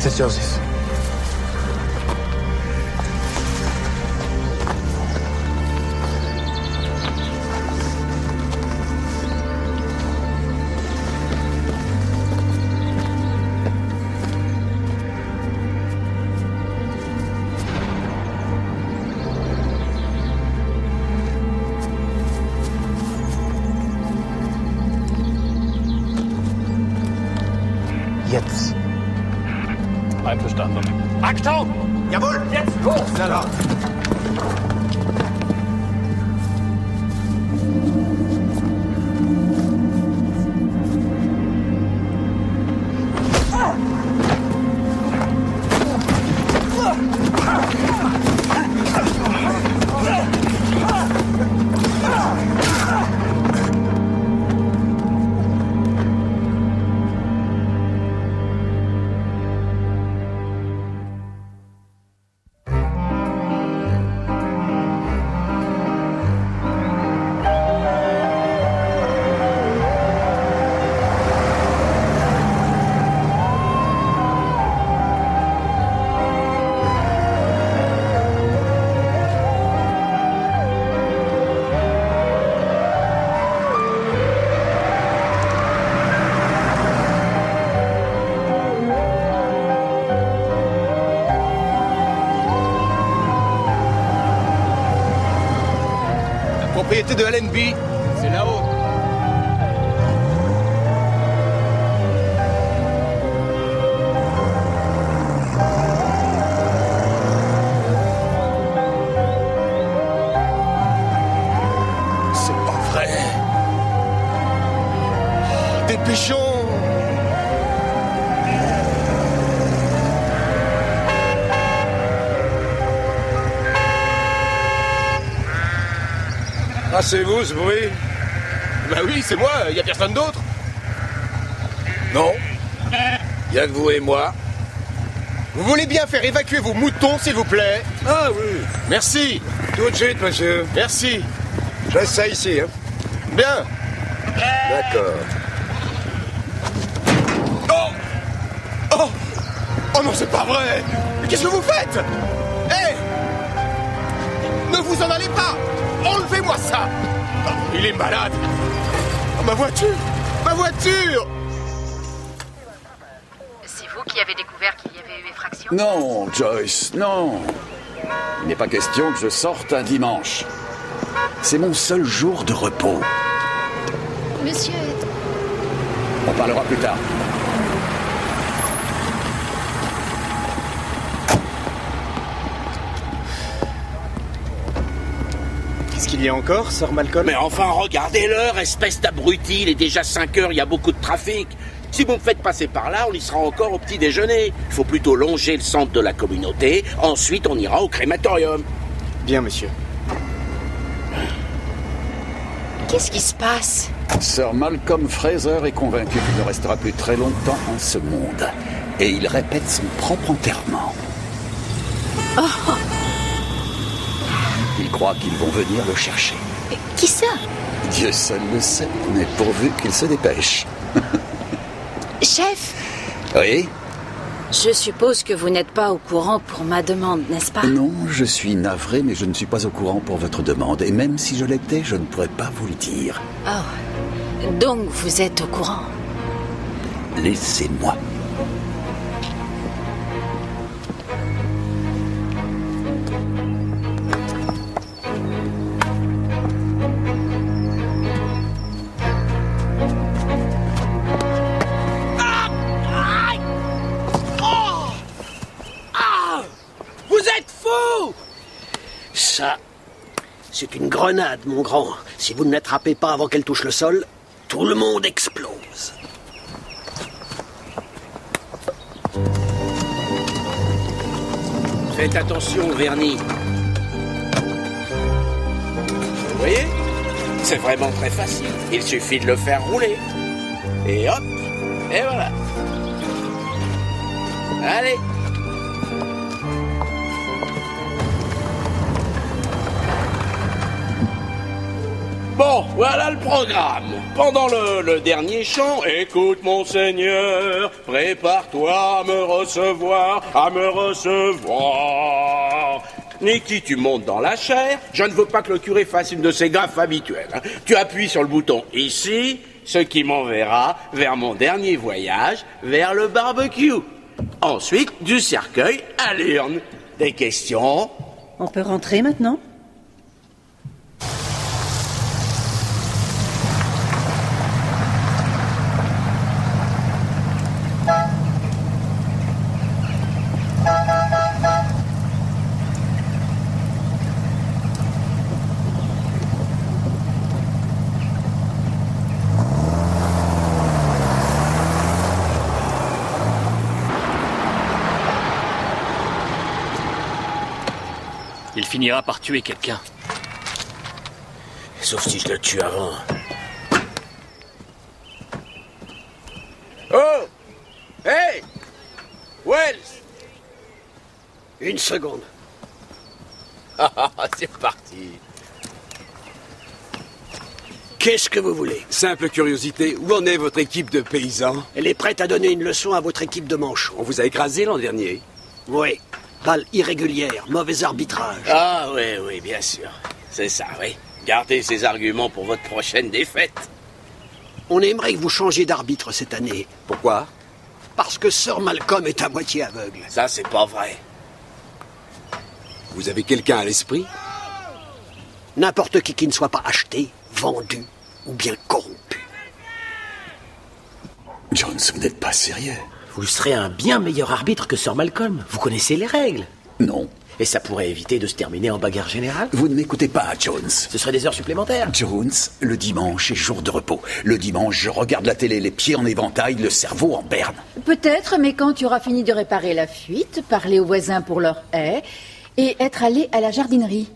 It's Joseph. Jetzt. Einverstanden. Achtung! Jawohl, jetzt hoch! Schneller! Propriété de LNB, c'est là-haut. C'est pas vrai. Dépêchons. Ah, c'est vous, ce bruit? Bah oui, c'est moi, y a personne d'autre. Non. Y a que vous et moi. Vous voulez bien faire évacuer vos moutons, s'il vous plaît? Ah oui. Merci. Tout de suite, monsieur. Merci. Je laisse ça ici, hein. Bien. D'accord. Oh! Oh! Oh non, c'est pas vrai! Mais qu'est-ce que vous faites? Hé! Ne vous en allez pas! Enlevez-moi ça! Oh, il est malade! Oh, ma voiture! Ma voiture! C'est vous qui avez découvert qu'il y avait eu effraction? Non, Joyce, non. Il n'est pas question que je sorte un dimanche. C'est mon seul jour de repos. Monsieur... On parlera plus tard. Qu'est-ce qu'il y est encore, Sir Malcolm? Mais enfin, regardez l'heure, espèce d'abruti, il est déjà 5 heures, il y a beaucoup de trafic. Si vous me faites passer par là, on y sera encore au petit déjeuner. Il faut plutôt longer le centre de la communauté, ensuite on ira au crématorium. Bien, monsieur. Qu'est-ce qui se passe? Sir Malcolm Fraser est convaincu qu'il ne restera plus très longtemps en ce monde. Et il répète son propre enterrement. Oh. Il croit qu'ils vont venir le chercher. Qui ça? Dieu seul le sait, mais pourvu qu'il se dépêche. Chef, Oui? je suppose que vous n'êtes pas au courant pour ma demande, n'est-ce pas? Non, je suis navré, mais je ne suis pas au courant pour votre demande. Et même si je l'étais, je ne pourrais pas vous le dire. Oh, donc vous êtes au courant. Laissez-moi. Vous êtes fous! Ça, c'est une grenade, mon grand. Si vous ne l'attrapez pas avant qu'elle touche le sol, tout le monde explose. Faites attention au vernis. Vous voyez? C'est vraiment très facile. Il suffit de le faire rouler. Et hop, et voilà. Allez. Bon, voilà le programme. Pendant le dernier chant, écoute mon Seigneur, prépare-toi à me recevoir, à me recevoir. Nicky, tu montes dans la chaire. Je ne veux pas que le curé fasse une de ses gaffes habituelles. Hein. Tu appuies sur le bouton ici, ce qui m'enverra vers mon dernier voyage, vers le barbecue. Ensuite, du cercueil à l'urne. Des questions? On peut rentrer maintenant? Il finira par tuer quelqu'un. Sauf si je le tue avant. Oh! Hey! Wells! Une seconde. C'est parti. Qu'est-ce que vous voulez? Simple curiosité, où en est votre équipe de paysans? Elle est prête à donner une leçon à votre équipe de manchots. On vous a écrasé l'an dernier. Oui. Balle irrégulière, mauvais arbitrage. Ah oui, bien sûr. C'est ça, oui. Gardez ces arguments pour votre prochaine défaite. On aimerait que vous changiez d'arbitre cette année. Pourquoi? Parce que Sir Malcolm est à moitié aveugle. Ça, c'est pas vrai. Vous avez quelqu'un à l'esprit? N'importe qui ne soit pas acheté, vendu ou bien corrompu. Jones, vous n'êtes pas sérieux? Vous serez un bien meilleur arbitre que Sir Malcolm. Vous connaissez les règles. Non. Et ça pourrait éviter de se terminer en bagarre générale. Vous ne m'écoutez pas, Jones. Ce serait des heures supplémentaires. Jones, le dimanche est jour de repos. Le dimanche, je regarde la télé, les pieds en éventail, le cerveau en berne. Peut-être, mais quand tu auras fini de réparer la fuite, parler aux voisins pour leur haie et être allé à la jardinerie.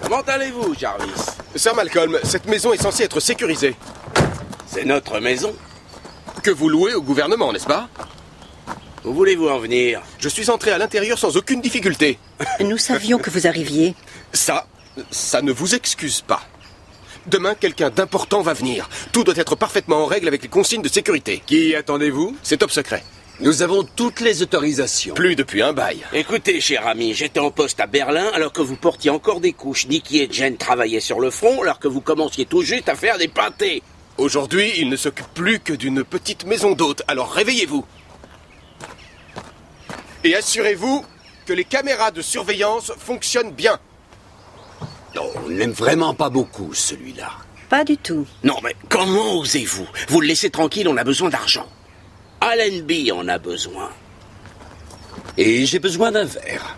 Comment allez-vous, Jarvis? Sir Malcolm, cette maison est censée être sécurisée. C'est notre maison. Que vous louez au gouvernement, n'est-ce pas? Où voulez-vous en venir? Je suis entré à l'intérieur sans aucune difficulté. Nous savions que vous arriviez. Ça ne vous excuse pas. Demain, quelqu'un d'important va venir. Tout doit être parfaitement en règle avec les consignes de sécurité. Qui attendez-vous? C'est top secret. Nous avons toutes les autorisations. Plus depuis un bail. Écoutez, cher ami, j'étais en poste à Berlin alors que vous portiez encore des couches. Nicky et Jen travaillaient sur le front alors que vous commenciez tout juste à faire des pâtés. Aujourd'hui, il ne s'occupe plus que d'une petite maison d'hôtes, alors réveillez-vous. Et assurez-vous que les caméras de surveillance fonctionnent bien. Non, on l'aime vraiment pas beaucoup, celui-là. Pas du tout. Non, mais comment osez-vous? Vous le laissez tranquille, on a besoin d'argent. Allenby en a besoin. Et j'ai besoin d'un verre.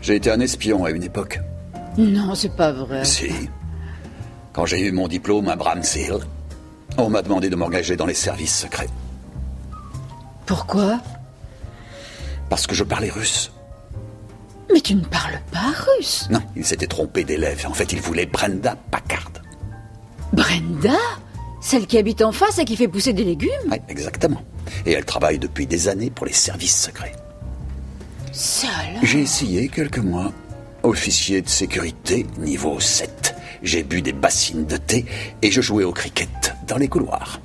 J'ai été un espion à une époque. Non, c'est pas vrai. Si. Quand j'ai eu mon diplôme à Bramshill, on m'a demandé de m'engager dans les services secrets. Pourquoi? Parce que je parlais russe. Mais tu ne parles pas russe. Non, il s'était trompé d'élève. En fait, il voulait Brenda Packard. Brenda? Celle qui habite en face et qui fait pousser des légumes? Oui, exactement. Et elle travaille depuis des années pour les services secrets. Ça alors? J'ai essayé quelques mois. Officier de sécurité, niveau 7. J'ai bu des bassines de thé et je jouais au cricket dans les couloirs.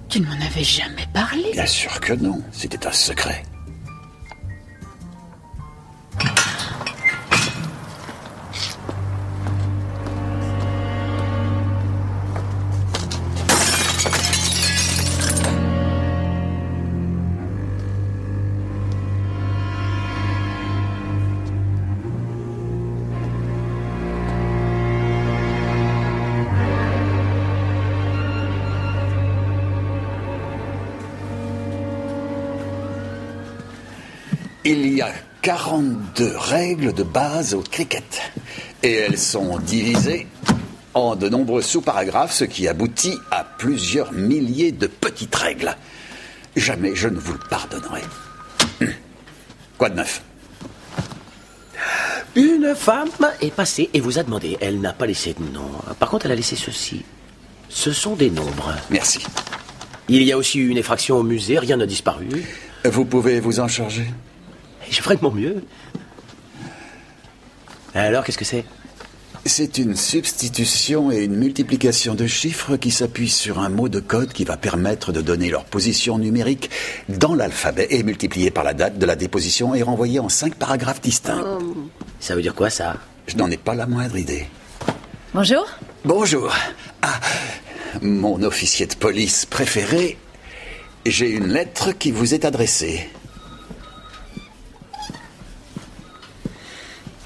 Tu ne m'en avais jamais parlé. Bien sûr que non, c'était un secret. Il y a 42 règles de base au cricket. Et elles sont divisées en de nombreux sous-paragraphes, ce qui aboutit à plusieurs milliers de petites règles. Jamais je ne vous le pardonnerai. Quoi de neuf? Une femme est passée et vous a demandé. Elle n'a pas laissé de nom. Par contre, elle a laissé ceci. Ce sont des nombres. Merci. Il y a aussi eu une effraction au musée. Rien n'a disparu. Vous pouvez vous en charger? Je ferai de mon mieux. Alors, qu'est-ce que c'est? C'est une substitution et une multiplication de chiffres qui s'appuient sur un mot de code qui va permettre de donner leur position numérique dans l'alphabet et multiplié par la date de la déposition et renvoyé en 5 paragraphes distincts. Ça veut dire quoi, ça? Je n'en ai pas la moindre idée. Bonjour. Bonjour. Ah, mon officier de police préféré, j'ai une lettre qui vous est adressée.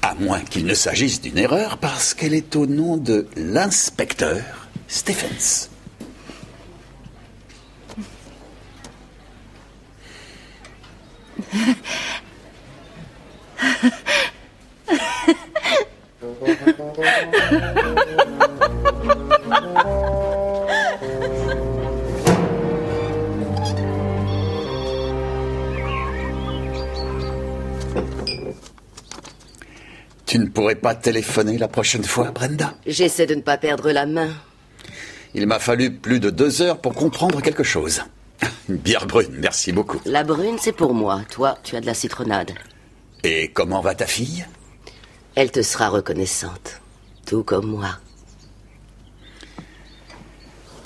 À moins qu'il ne s'agisse d'une erreur, parce qu'elle est au nom de l'inspecteur Stephens. Tu ne pourrais pas téléphoner la prochaine fois, Brenda? J'essaie de ne pas perdre la main. Il m'a fallu plus de 2 heures pour comprendre quelque chose. Une bière brune, merci beaucoup. La brune, c'est pour moi. Toi, tu as de la citronnade. Et comment va ta fille? Elle te sera reconnaissante. Tout comme moi.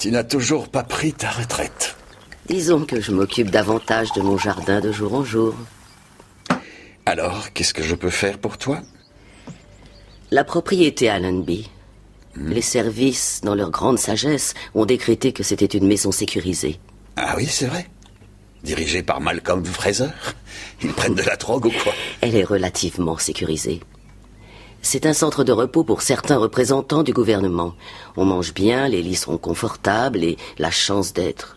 Tu n'as toujours pas pris ta retraite. Disons que je m'occupe davantage de mon jardin de jour en jour. Alors, qu'est-ce que je peux faire pour toi? La propriété Allenby. Les services, dans leur grande sagesse, ont décrété que c'était une maison sécurisée. Ah oui, c'est vrai. Dirigée par Malcolm Fraser. Ils prennent de la drogue ou quoi? Elle est relativement sécurisée. C'est un centre de repos pour certains représentants du gouvernement. On mange bien, les lits sont confortables et la chance d'être...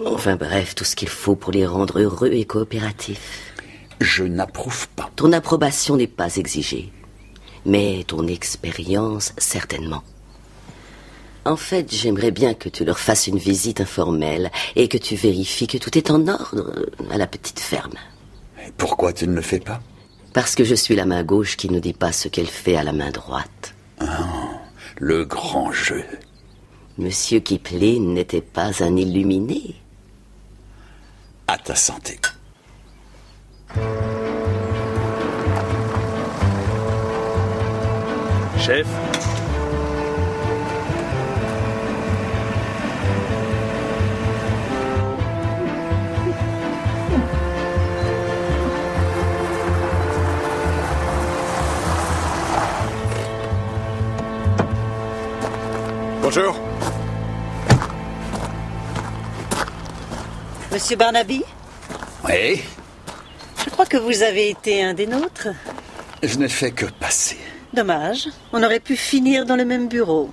Enfin bref, tout ce qu'il faut pour les rendre heureux et coopératifs. Je n'approuve pas. Ton approbation n'est pas exigée. Mais ton expérience, certainement. En fait, j'aimerais bien que tu leur fasses une visite informelle et que tu vérifies que tout est en ordre à la petite ferme. Et pourquoi tu ne le fais pas? Parce que je suis la main gauche qui ne dit pas ce qu'elle fait à la main droite. Ah, le grand jeu. Monsieur Kipling n'était pas un illuminé. À ta santé. Chef? Bonjour. Monsieur Barnaby, Oui, je crois que vous avez été un des nôtres. je n'ai fait que passer. Dommage, on aurait pu finir dans le même bureau.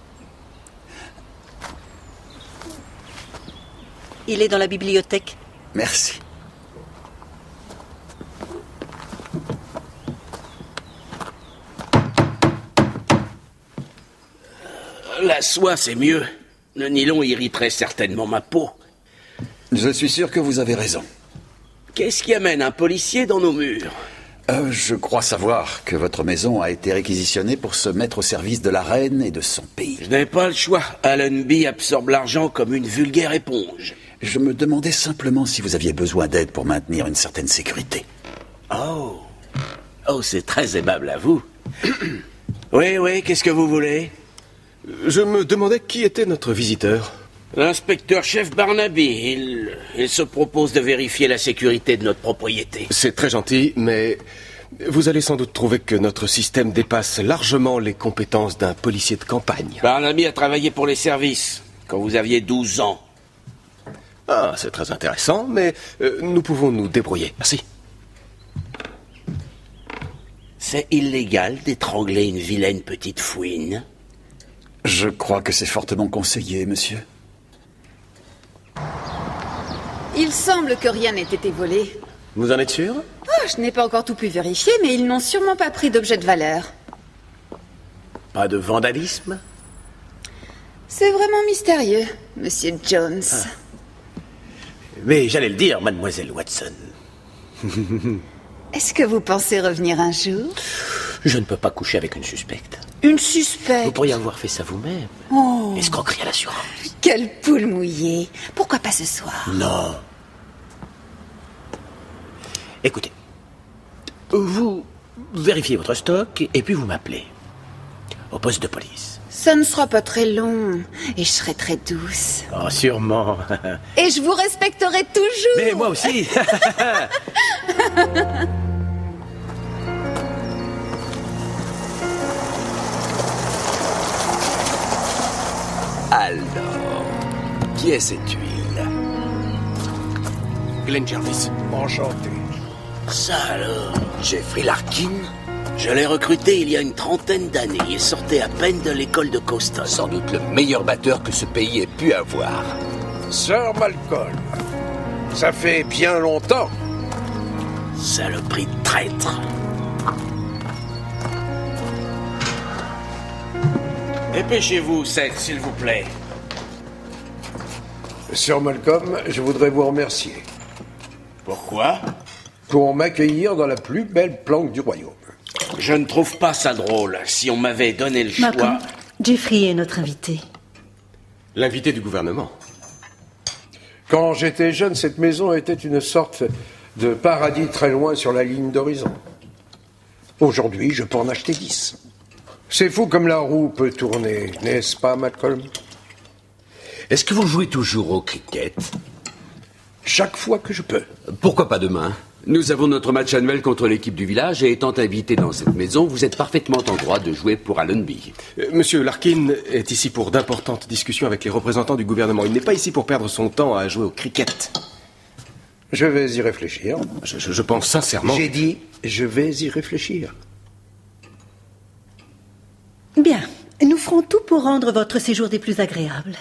Il est dans la bibliothèque. Merci. La soie, c'est mieux. Le nylon irriterait certainement ma peau. Je suis sûr que vous avez raison. Qu'est-ce qui amène un policier dans nos murs? Je crois savoir que votre maison a été réquisitionnée pour se mettre au service de la reine et de son pays. Je n'ai pas le choix. Allenby absorbe l'argent comme une vulgaire éponge. Je me demandais simplement si vous aviez besoin d'aide pour maintenir une certaine sécurité. Oh, c'est très aimable à vous. Oui, qu'est-ce que vous voulez? Je me demandais qui était notre visiteur. L'inspecteur-chef Barnaby. Il se propose de vérifier la sécurité de notre propriété. C'est très gentil, mais vous allez sans doute trouver que notre système dépasse largement les compétences d'un policier de campagne. Barnaby a travaillé pour les services quand vous aviez 12 ans. Ah, c'est très intéressant, mais nous pouvons nous débrouiller. Merci. C'est illégal d'étrangler une vilaine petite fouine. Je crois que c'est fortement conseillé, monsieur. Il semble que rien n'ait été volé. Vous en êtes sûr? Oh, je n'ai pas encore tout pu vérifier, mais ils n'ont sûrement pas pris d'objets de valeur. Pas de vandalisme? C'est vraiment mystérieux, Monsieur Jones. Mais j'allais le dire, mademoiselle Watson. Est-ce que vous pensez revenir un jour? Je ne peux pas coucher avec une suspecte. Une suspecte? Vous pourriez avoir fait ça vous-même. Oh, Escroquerie à l'assurance. quelle poule mouillée. Pourquoi pas ce soir? Non. Écoutez, vous vérifiez votre stock et puis vous m'appelez. Au poste de police. Ça ne sera pas très long, et je serai très douce. Oh, sûrement. Et je vous respecterai toujours. Mais moi aussi. Alors, qui est cette huile? Glenn Jarvis. Enchanté. Ça alors, Jeffrey Larkin? Je l'ai recruté il y a une trentaine d'années. Il sortait à peine de l'école de Coston. Sans doute le meilleur batteur que ce pays ait pu avoir. Sir Malcolm, ça fait bien longtemps. Saloperie de traître. Dépêchez-vous, Seth, s'il vous plaît. Sir Malcolm, je voudrais vous remercier. Pourquoi? Pour m'accueillir dans la plus belle planque du royaume. Je ne trouve pas ça drôle. Si on m'avait donné le choix... Malcolm, Jeffrey est notre invité. L'invité du gouvernement. Quand j'étais jeune, cette maison était une sorte de paradis très loin sur la ligne d'horizon. Aujourd'hui, je peux en acheter 10. C'est fou comme la roue peut tourner, n'est-ce pas, Malcolm? Est-ce que vous jouez toujours au cricket? Chaque fois que je peux. Pourquoi pas demain? Nous avons notre match annuel contre l'équipe du village et étant invité dans cette maison, vous êtes parfaitement en droit de jouer pour Allenby. Monsieur Larkin est ici pour d'importantes discussions avec les représentants du gouvernement. Il n'est pas ici pour perdre son temps à jouer au cricket. Je vais y réfléchir. Je pense sincèrement... J'ai dit, je vais y réfléchir. Bien, nous ferons tout pour rendre votre séjour des plus agréables.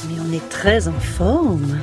Mais on est très en forme.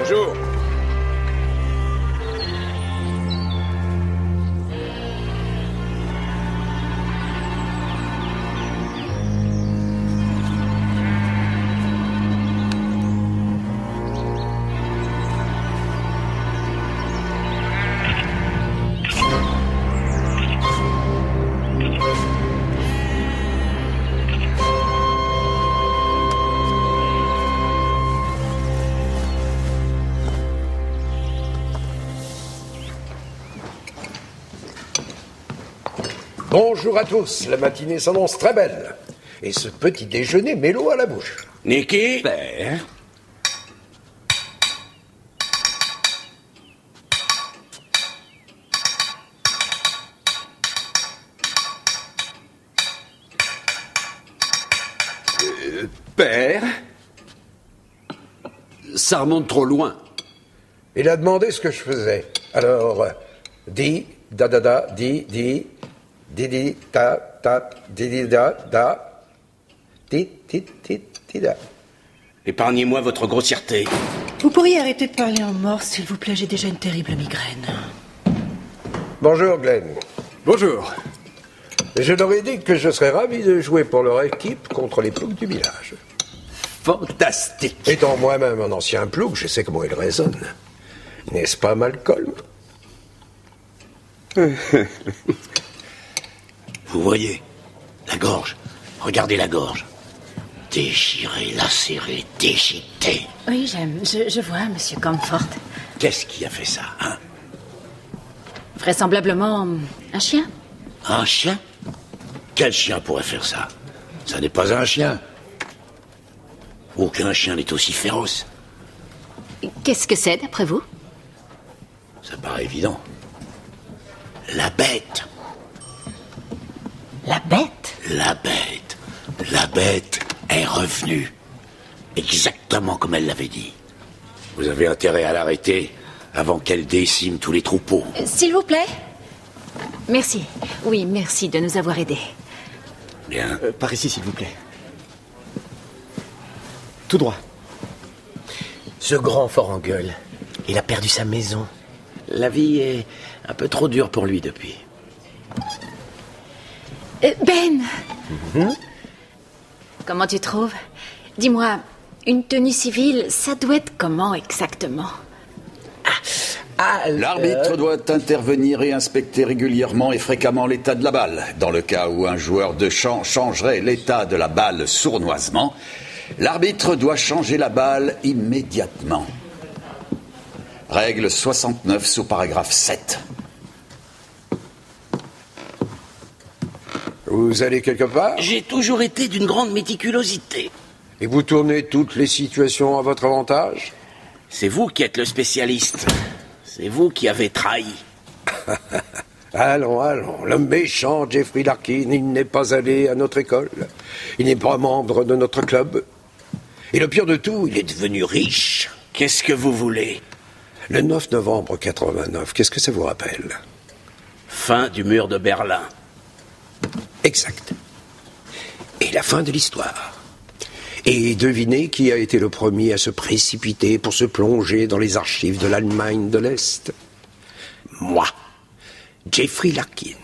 Bonjour. Bonjour à tous, la matinée s'annonce très belle. Et ce petit déjeuner met l'eau à la bouche. Nicky? Père. Père? Ça remonte trop loin. Il a demandé ce que je faisais. Alors, di, da, di, ta, di, da, di, da. Épargnez-moi votre grossièreté. Vous pourriez arrêter de parler en morse, s'il vous plaît, j'ai déjà une terrible migraine. Bonjour, Glenn. Bonjour. Je leur ai dit que je serais ravi de jouer pour leur équipe contre les ploucs du village. Fantastique. Étant moi-même un ancien plouc, je sais comment ils raisonnent. N'est-ce pas, Malcolm? Vous voyez, la gorge. Regardez la gorge. Déchirée, lacérée, déchiquetée. Oui, je vois, monsieur Comfort. Qu'est-ce qui a fait ça, hein? Vraisemblablement, un chien. Un chien? Quel chien pourrait faire ça? Ça n'est pas un chien. Aucun chien n'est aussi féroce. Qu'est-ce que c'est, d'après vous? Ça paraît évident. La bête. La bête? La bête. La bête est revenue. Exactement comme elle l'avait dit. Vous avez intérêt à l'arrêter avant qu'elle décime tous les troupeaux. S'il vous plaît. Merci. Oui, merci de nous avoir aidés. Bien. Par ici, s'il vous plaît. Tout droit. Ce grand fort en gueule, il a perdu sa maison. La vie est un peu trop dure pour lui depuis. Ben! Comment tu trouves? Dis-moi, une tenue civile, ça doit être comment exactement? L'arbitre doit intervenir et inspecter régulièrement et fréquemment l'état de la balle. Dans le cas où un joueur de champ changerait l'état de la balle sournoisement, l'arbitre doit changer la balle immédiatement. Règle 69 sous paragraphe 7. Vous allez quelque part? J'ai toujours été d'une grande méticulosité. Et vous tournez toutes les situations à votre avantage? C'est vous qui êtes le spécialiste. C'est vous qui avez trahi. Allons, l'homme méchant, Jeffrey Larkin, il n'est pas allé à notre école. Il n'est pas membre de notre club. Et le pire de tout, il est devenu riche. Qu'est-ce que vous voulez? Le 9 novembre 89, qu'est-ce que ça vous rappelle? Fin du mur de Berlin. Exact. Et la fin de l'histoire. Et devinez qui a été le premier à se précipiter pour se plonger dans les archives de l'Allemagne de l'Est? Moi, Jeffrey Larkin.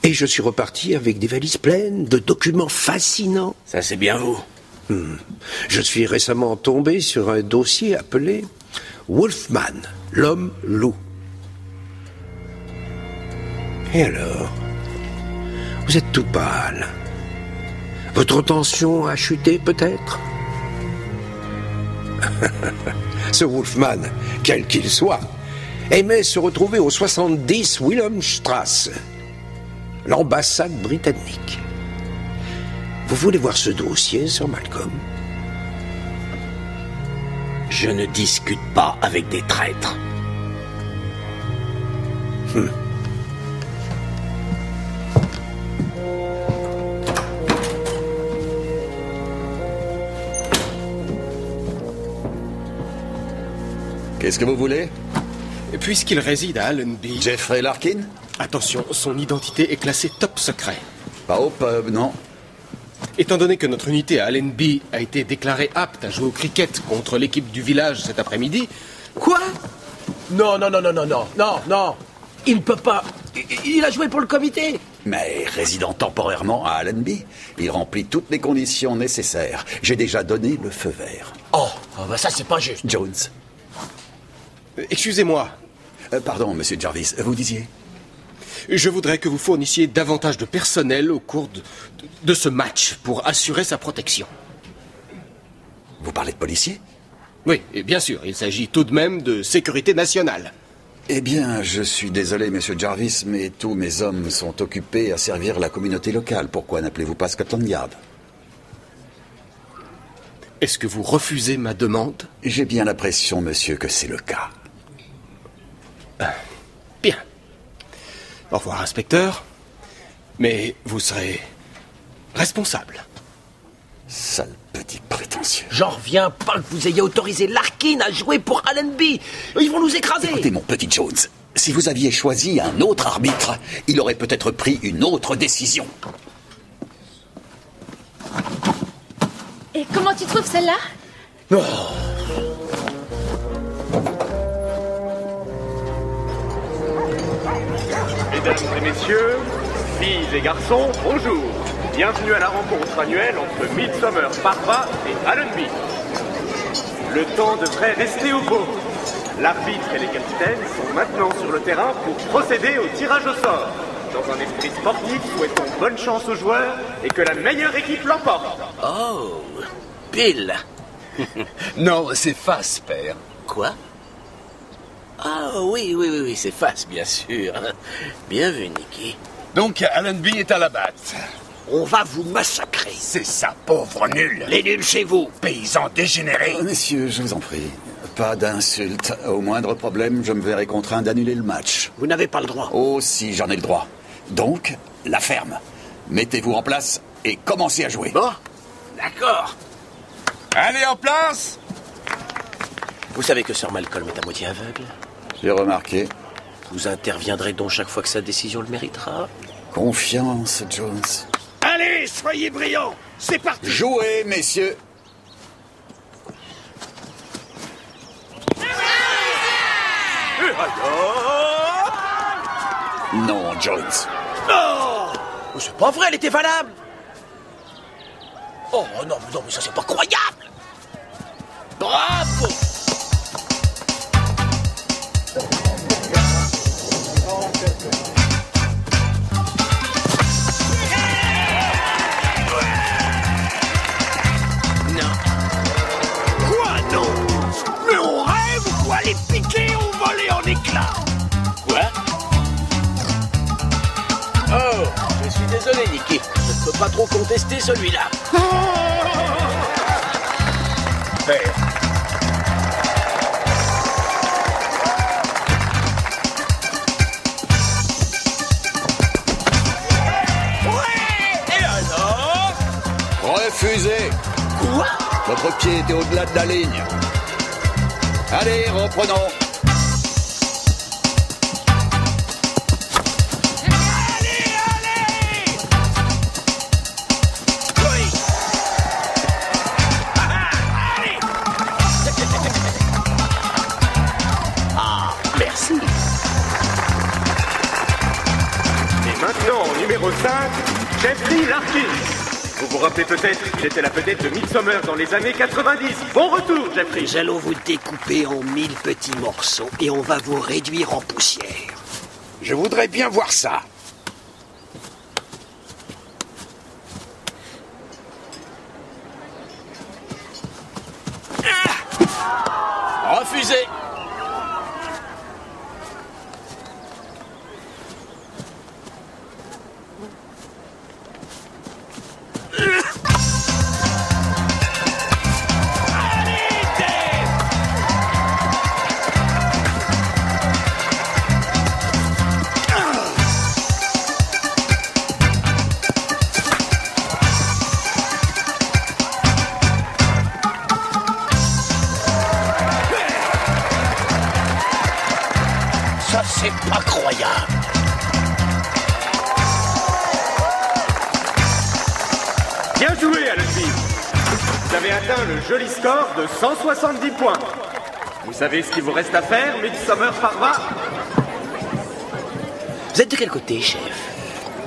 Et je suis reparti avec des valises pleines de documents fascinants. Ça, c'est bien vous. Je suis récemment tombé sur un dossier appelé Wolfman, l'homme loup. Et alors? Vous êtes tout pâle. Votre tension a chuté, peut-être? Ce Wolfman, quel qu'il soit, aimait se retrouver au 70 Wilhelmstrasse, l'ambassade britannique. Vous voulez voir ce dossier, Sir Malcolm? Je ne discute pas avec des traîtres. Qu'est-ce que vous voulez? Puisqu'il réside à Allenby... Jeffrey Larkin? Attention, son identité est classée top secret. Pas au pub, non. Étant donné que notre unité à Allenby a été déclarée apte à jouer au cricket contre l'équipe du village cet après-midi... Quoi? Non. Il ne peut pas. Il a joué pour le comité. Mais résidant temporairement à Allenby, il remplit toutes les conditions nécessaires. J'ai déjà donné le feu vert. Oh, bah ça c'est pas juste. Jones. Excusez-moi. Pardon, monsieur Jarvis, vous disiez? Je voudrais que vous fournissiez davantage de personnel au cours de ce match pour assurer sa protection. Vous parlez de policiers? Oui, et bien sûr, il s'agit tout de même de sécurité nationale. Eh bien, je suis désolé, monsieur Jarvis, mais tous mes hommes sont occupés à servir la communauté locale. Pourquoi n'appelez-vous pas Scotland Yard? Est-ce que vous refusez ma demande? J'ai bien l'impression, monsieur, que c'est le cas. Bien. Au revoir, inspecteur. Mais vous serez responsable. Sale petit prétentieux. J'en reviens pas que vous ayez autorisé Larkin à jouer pour Allenby. Ils vont nous écraser. Écoutez, mon petit Jones, si vous aviez choisi un autre arbitre, il aurait peut-être pris une autre décision. Et comment tu trouves celle-là? Mesdames et messieurs, filles et garçons, bonjour. Bienvenue à la rencontre annuelle entre Midsomer Parva et Allenby. Le temps devrait rester au beau. L'arbitre et les capitaines sont maintenant sur le terrain pour procéder au tirage au sort. Dans un esprit sportif, souhaitons bonne chance aux joueurs et que la meilleure équipe l'emporte. Oh, Bill. Non, c'est face, père. Quoi? Ah oui, c'est face, bien sûr. Bien vu, Nicky. Donc, Allenby est à la batte. On va vous massacrer. C'est ça, pauvre nul. Les nuls chez vous. Paysans dégénérés. Messieurs, je vous en prie, pas d'insultes. Au moindre problème, je me verrai contraint d'annuler le match. Vous n'avez pas le droit. Oh, si, j'en ai le droit. Donc, la ferme. Mettez-vous en place et commencez à jouer. Bon, d'accord. Allez, en place. Vous savez que Sir Malcolm est à moitié aveugle? J'ai remarqué. Vous interviendrez donc chaque fois que sa décision le méritera? Confiance, Jones. Allez, soyez brillants. C'est parti. Jouez, messieurs. Non, Jones. Non, c'est pas vrai, elle était valable. Oh non, mais ça c'est pas croyable. Bravo. Les piquets ont volé en éclats. Quoi? Oh, je suis désolé, Nicky. Je ne peux pas trop contester celui-là. Père. Ouais. Et alors? Refusez. Quoi? Votre pied était au-delà de la ligne. Allez, reprenons. Allez. Oui. Allez. Ah, merci. Et maintenant, numéro 5, Jeffrey Larkin. Vous vous rappelez peut-être qu'il était la vedette de Midsomer dans les années 90. Bon retour, Jeffrey. Nous allons vous découper en 1000 petits morceaux et on va vous réduire en poussière. Je voudrais bien voir ça. Refusé. Ça, c'est pas croyable. Bien joué, Allenby. Vous avez atteint le joli score de 170 points. Vous savez ce qu'il vous reste à faire, Midsomer Parva? Vous êtes de quel côté, chef?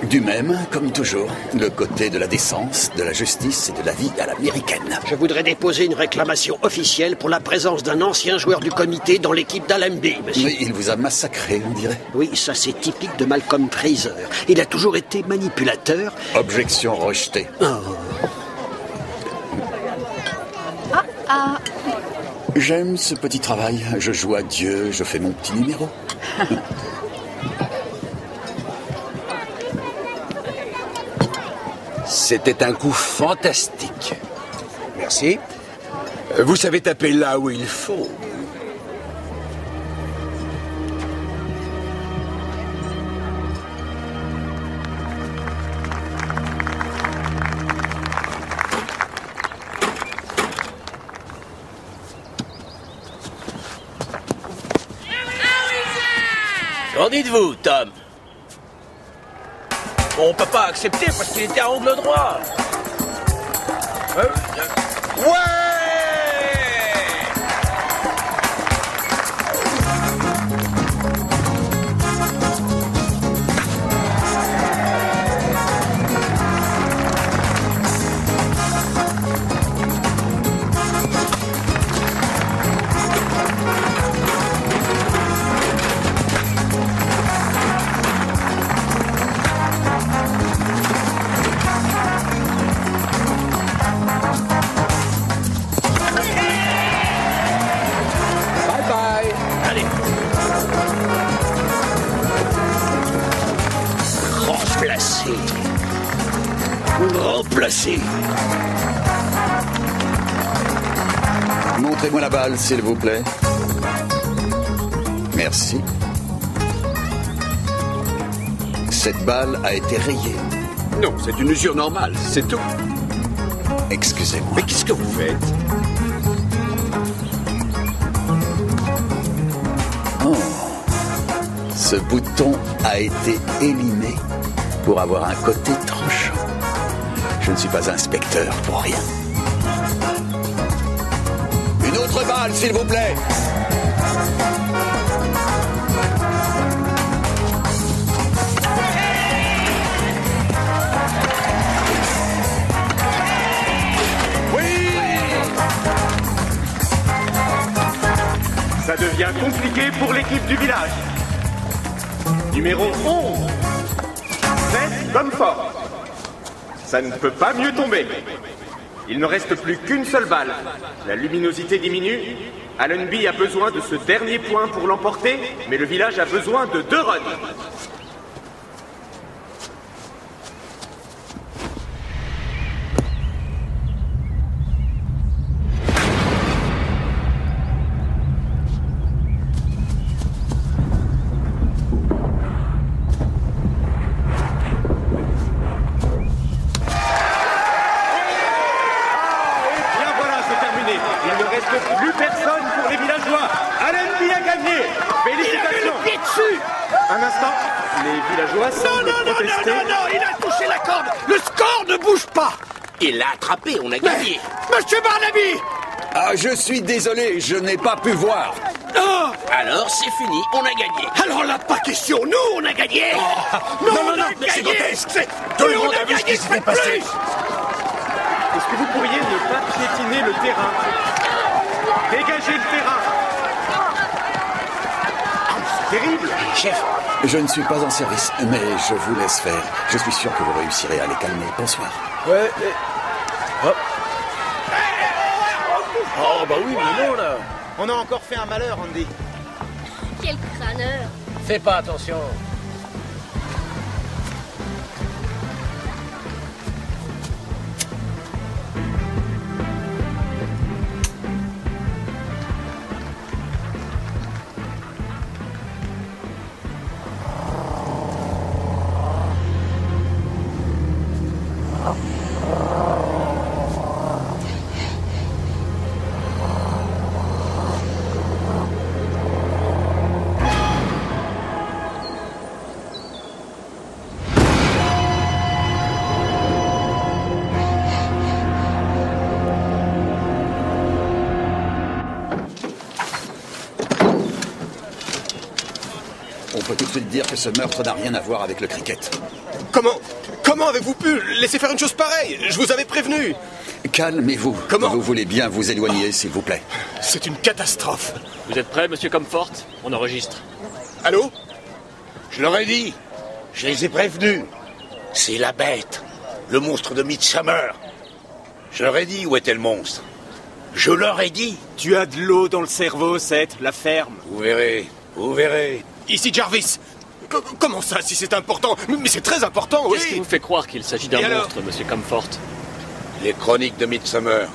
Du même, comme toujours. Le côté de la décence, de la justice et de la vie à l'américaine. Je voudrais déposer une réclamation officielle pour la présence d'un ancien joueur du comité dans l'équipe d'Allenby, monsieur. Mais il vous a massacré, on dirait. Oui, ça c'est typique de Malcolm Fraser. Il a toujours été manipulateur. Objection rejetée. J'aime ce petit travail. Je joue à Dieu, je fais mon petit numéro. C'était un coup fantastique. Merci. Vous savez taper là où il faut. Qu'en dites-vous, Tom? On peut pas accepter parce qu'il était à angle droit. Ouais! Remplacé. Montrez-moi la balle, s'il vous plaît. Merci. Cette balle a été rayée. Non, c'est une usure normale, c'est tout. Excusez-moi. Mais qu'est-ce que vous faites? Oh. Ce bouton a été élimé pour avoir un côté tranchant. Je ne suis pas inspecteur pour rien. Une autre balle, s'il vous plaît. Ça devient compliqué pour l'équipe du village. Numéro 11. Faites comme fort. Ça ne peut pas mieux tomber. Il ne reste plus qu'une seule balle. La luminosité diminue. Allenby a besoin de ce dernier point pour l'emporter, mais le village a besoin de 2 runs. Il l'a attrapé, on a gagné. Monsieur Barnaby! Ah, je suis désolé, je n'ai pas pu voir. Oh! Alors, c'est fini, on a gagné. Alors là, pas question, nous, on a gagné! Oh. Non, mais c'est grotesque! Tout le monde a vu ce qui s'était passé! Est-ce que vous pourriez ne pas piétiner le terrain? Dégagez le terrain! C'est terrible! Chef! Je ne suis pas en service, mais je vous laisse faire. Je suis sûr que vous réussirez à les calmer. Bonsoir. Ouais, oh. Oh, bah oui, mais non, là. On a encore fait un malheur, Andy. Quel crâneur. Fais pas attention. faut tout de suite dire que ce meurtre n'a rien à voir avec le cricket. Comment avez-vous pu laisser faire une chose pareille? Je vous avais prévenu. Calmez-vous. Comment? Vous voulez bien vous éloigner, s'il vous plaît. C'est une catastrophe. Vous êtes prêt, monsieur Comfort? On enregistre. Allô? Je leur ai dit. Je les ai prévenus. C'est la bête. Le monstre de Midsummer. Je leur ai dit où était le monstre. Je leur ai dit. Tu as de l'eau dans le cerveau, Seth. La ferme. Vous verrez. Vous verrez. Ici Jarvis. Comment ça, si c'est important? Mais c'est très important, oui. Qu'est-ce qui vous fait croire qu'il s'agit d'un monstre, monsieur Comfort? Les chroniques de Midsummer.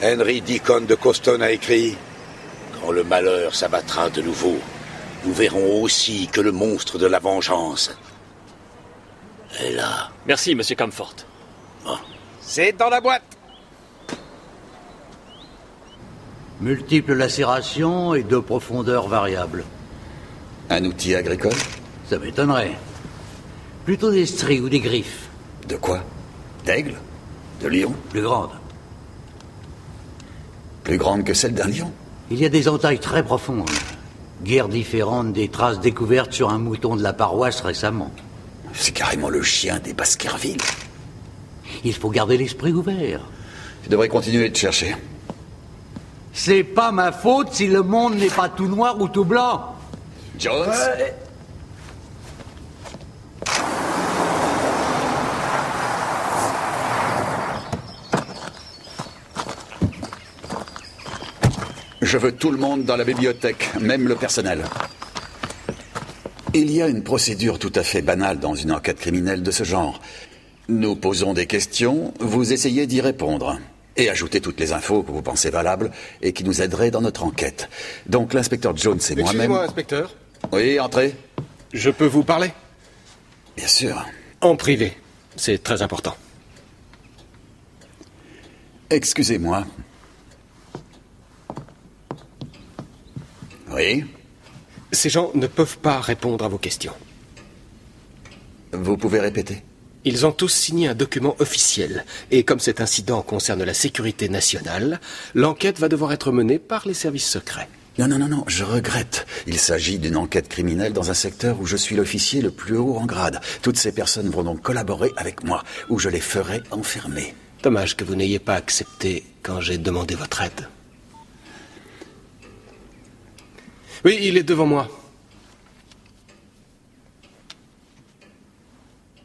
Henry Deacon de Coston a écrit « Quand le malheur s'abattra de nouveau, nous verrons aussi que le monstre de la vengeance est là. » Merci, monsieur Comfort. Bon. C'est dans la boîte. Multiples lacérations et de profondeur variable. Un outil agricole? Ça m'étonnerait. Plutôt des stries ou des griffes. De quoi? D'aigle? De lion? Plus grande. Plus grande que celle d'un lion? Il y a des entailles très profondes. Guère différentes des traces découvertes sur un mouton de la paroisse récemment. C'est carrément le chien des Baskerville. Il faut garder l'esprit ouvert. Tu devrais continuer de chercher. C'est pas ma faute si le monde n'est pas tout noir ou tout blanc. Jones? Je veux tout le monde dans la bibliothèque, même le personnel. Il y a une procédure tout à fait banale dans une enquête criminelle de ce genre. Nous posons des questions, vous essayez d'y répondre. Et ajoutez toutes les infos que vous pensez valables et qui nous aideraient dans notre enquête. Donc l'inspecteur Jones et moi-même... Excusez-moi, inspecteur. Oui, entrez. Je peux vous parler? Bien sûr. En privé. C'est très important. Excusez-moi. Oui? Ces gens ne peuvent pas répondre à vos questions. Vous pouvez répéter? Ils ont tous signé un document officiel. Et comme cet incident concerne la sécurité nationale, l'enquête va devoir être menée par les services secrets. Non, je regrette. Il s'agit d'une enquête criminelle dans un secteur où je suis l'officier le plus haut en grade. Toutes ces personnes vont donc collaborer avec moi, où je les ferai enfermer. Dommage que vous n'ayez pas accepté quand j'ai demandé votre aide. Oui, il est devant moi.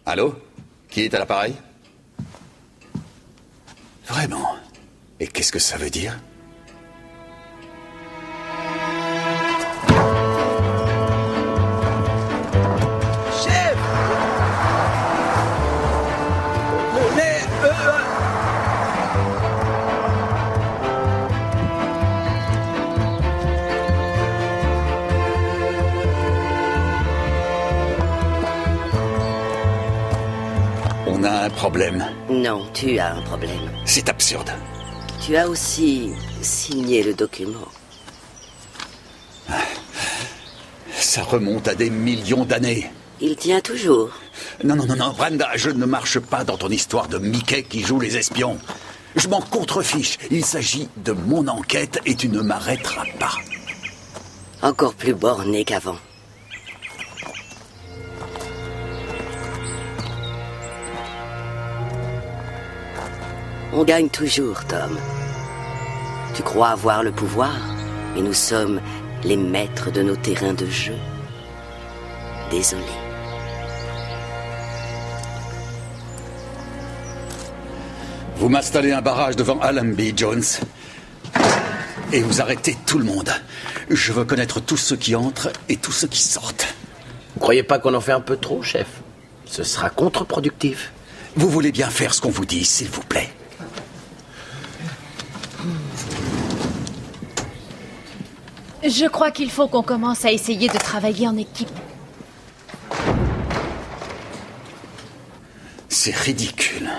Allô? Qui est à l'appareil? Vraiment? Et qu'est-ce que ça veut dire? Chef! Mais... On a un problème. Non, tu as un problème. C'est absurde. Tu as aussi signé le document. Ça remonte à des millions d'années. Il tient toujours. Non, Brenda, je ne marche pas dans ton histoire de Mickey qui joue les espions. Je m'en contrefiche. Il s'agit de mon enquête et tu ne m'arrêteras pas. Encore plus borné qu'avant. On gagne toujours, Tom. Tu crois avoir le pouvoir, mais nous sommes les maîtres de nos terrains de jeu. Désolé. Vous m'installez un barrage devant Allenby, Jones. Et vous arrêtez tout le monde. Je veux connaître tous ceux qui entrent et tous ceux qui sortent. Vous croyez pas qu'on en fait un peu trop, chef? Ce sera contre-productif. Vous voulez bien faire ce qu'on vous dit, s'il vous plaît. Je crois qu'il faut qu'on commence à essayer de travailler en équipe. C'est ridicule.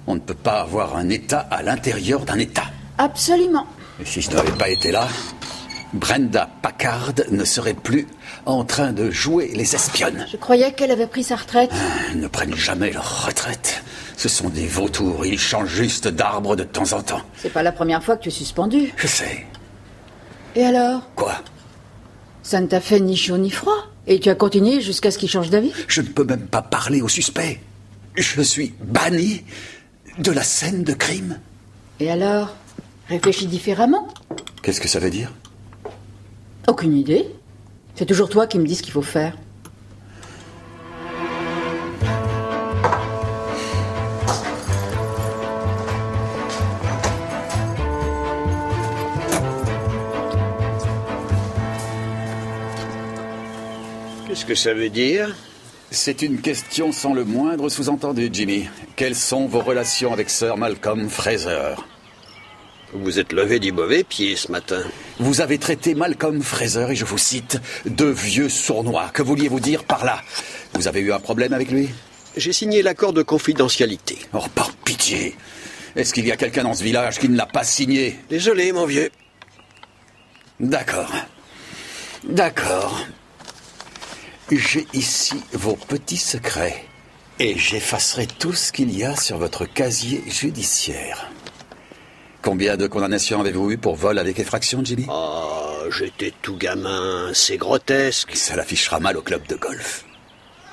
On ne peut pas avoir un État à l'intérieur d'un État. Absolument. Et si je n'avais pas été là, Brenda Packard ne serait plus en train de jouer les espionnes. Je croyais qu'elle avait pris sa retraite. Ils ne prennent jamais leur retraite. Ce sont des vautours, ils changent juste d'arbre de temps en temps. C'est pas la première fois que tu es suspendu. Je sais. Et alors? Quoi? Ça ne t'a fait ni chaud ni froid. Et tu as continué jusqu'à ce qu'il change d'avis? Je ne peux même pas parler au suspect. Je suis banni de la scène de crime. Et alors? Réfléchis différemment. Qu'est-ce que ça veut dire? Aucune idée. C'est toujours toi qui me dis ce qu'il faut faire. Qu'est-ce que ça veut dire? C'est une question sans le moindre sous-entendu, Jimmy. Quelles sont vos relations avec Sir Malcolm Fraser? Vous vous êtes levé du mauvais pied ce matin. Vous avez traité Malcolm Fraser, et je vous cite, de vieux sournois. Que vouliez-vous dire par là? Vous avez eu un problème avec lui? J'ai signé l'accord de confidentialité. Oh, par pitié. Est-ce qu'il y a quelqu'un dans ce village qui ne l'a pas signé? Désolé, mon vieux. D'accord. D'accord. J'ai ici vos petits secrets. Et j'effacerai tout ce qu'il y a sur votre casier judiciaire. Combien de condamnations avez-vous eu pour vol avec effraction, Jimmy? Oh, j'étais tout gamin, c'est grotesque. Ça l'affichera mal au club de golf.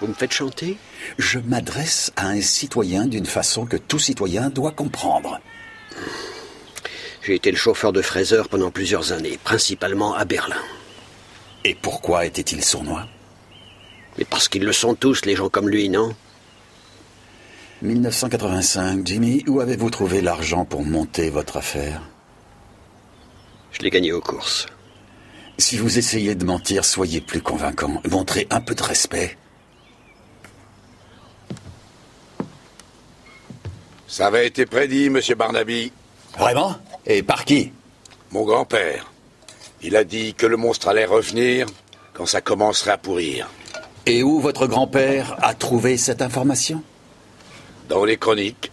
Vous me faites chanter? Je m'adresse à un citoyen d'une façon que tout citoyen doit comprendre. J'ai été le chauffeur de Fraser pendant plusieurs années, principalement à Berlin. Et pourquoi était-il sournois? Mais parce qu'ils le sont tous, les gens comme lui, non? 1985, Jimmy, où avez-vous trouvé l'argent pour monter votre affaire? Je l'ai gagné aux courses. Si vous essayez de mentir, soyez plus convaincant. Montrez un peu de respect. Ça avait été prédit, monsieur Barnaby. Vraiment? Et par qui? Mon grand-père. Il a dit que le monstre allait revenir quand ça commencerait à pourrir. Et où votre grand-père a trouvé cette information? Dans les chroniques.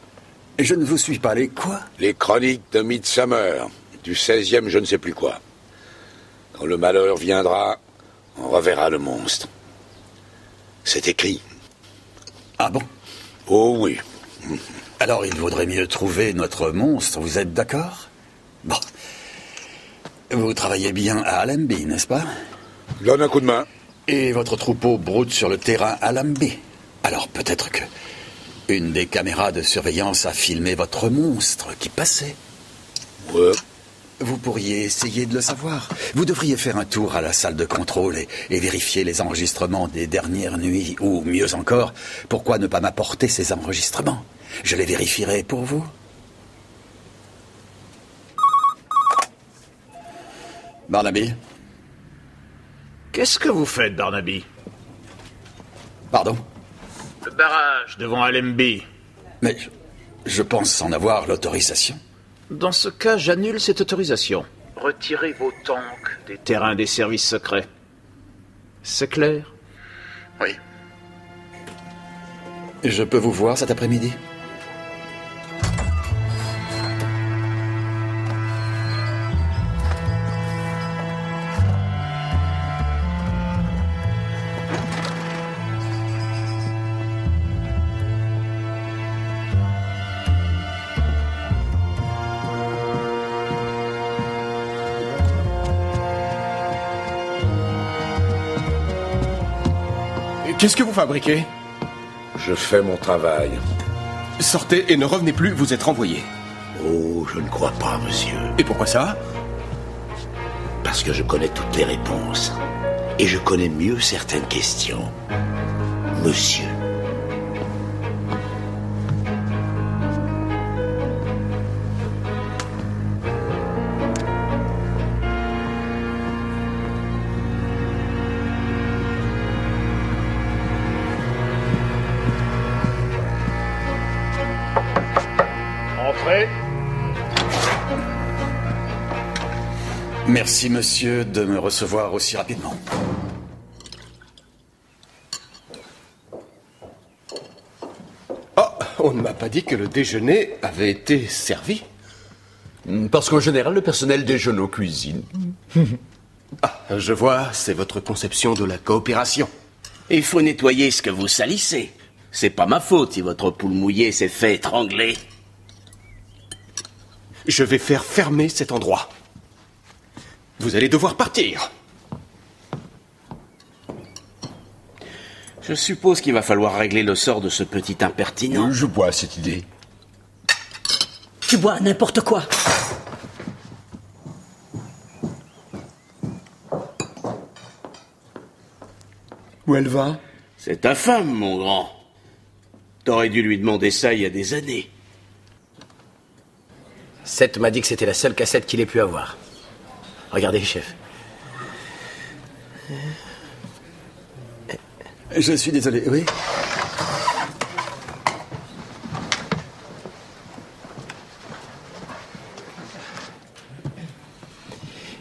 Je ne vous suis pas, les quoi? Les chroniques de Midsummer, du 16e je ne sais plus quoi. Quand le malheur viendra, on reverra le monstre. C'est écrit. Ah bon? Oh oui. Alors il vaudrait mieux trouver notre monstre, vous êtes d'accord? Bon. Vous travaillez bien à Allenby, n'est-ce pas? Donne un coup de main. Et votre troupeau broute sur le terrain à Allenby. Alors peut-être que une des caméras de surveillance a filmé votre monstre qui passait. Ouais. Vous pourriez essayer de le savoir. Vous devriez faire un tour à la salle de contrôle et vérifier les enregistrements des dernières nuits. Ou mieux encore, pourquoi ne pas m'apporter ces enregistrements? Je les vérifierai pour vous. Barnaby? Qu'est-ce que vous faites, Barnaby? Pardon? Le barrage devant Allenby. Mais je pense en avoir l'autorisation. Dans ce cas, j'annule cette autorisation. Retirez vos tanks des terrains des services secrets. C'est clair? Oui. Je peux vous voir cet après-midi? Qu'est-ce que vous fabriquez? Je fais mon travail. Sortez et ne revenez plus, vous êtes renvoyé. Oh, je ne crois pas, monsieur. Et pourquoi ça? Parce que je connais toutes les réponses. Et je connais mieux certaines questions. Monsieur. Merci, monsieur, de me recevoir aussi rapidement. Oh, on ne m'a pas dit que le déjeuner avait été servi. Parce qu'en général, le personnel déjeune aux cuisines. Ah, je vois, c'est votre conception de la coopération. Il faut nettoyer ce que vous salissez. C'est pas ma faute si votre poule mouillée s'est fait étrangler. Je vais faire fermer cet endroit. Vous allez devoir partir. Je suppose qu'il va falloir régler le sort de ce petit impertinent. Je bois cette idée. Tu bois n'importe quoi. Où elle va? C'est ta femme, mon grand. T'aurais dû lui demander ça il y a des années. Seth m'a dit que c'était la seule cassette qu'il ait pu avoir. Regardez, chef. Je suis désolé, oui.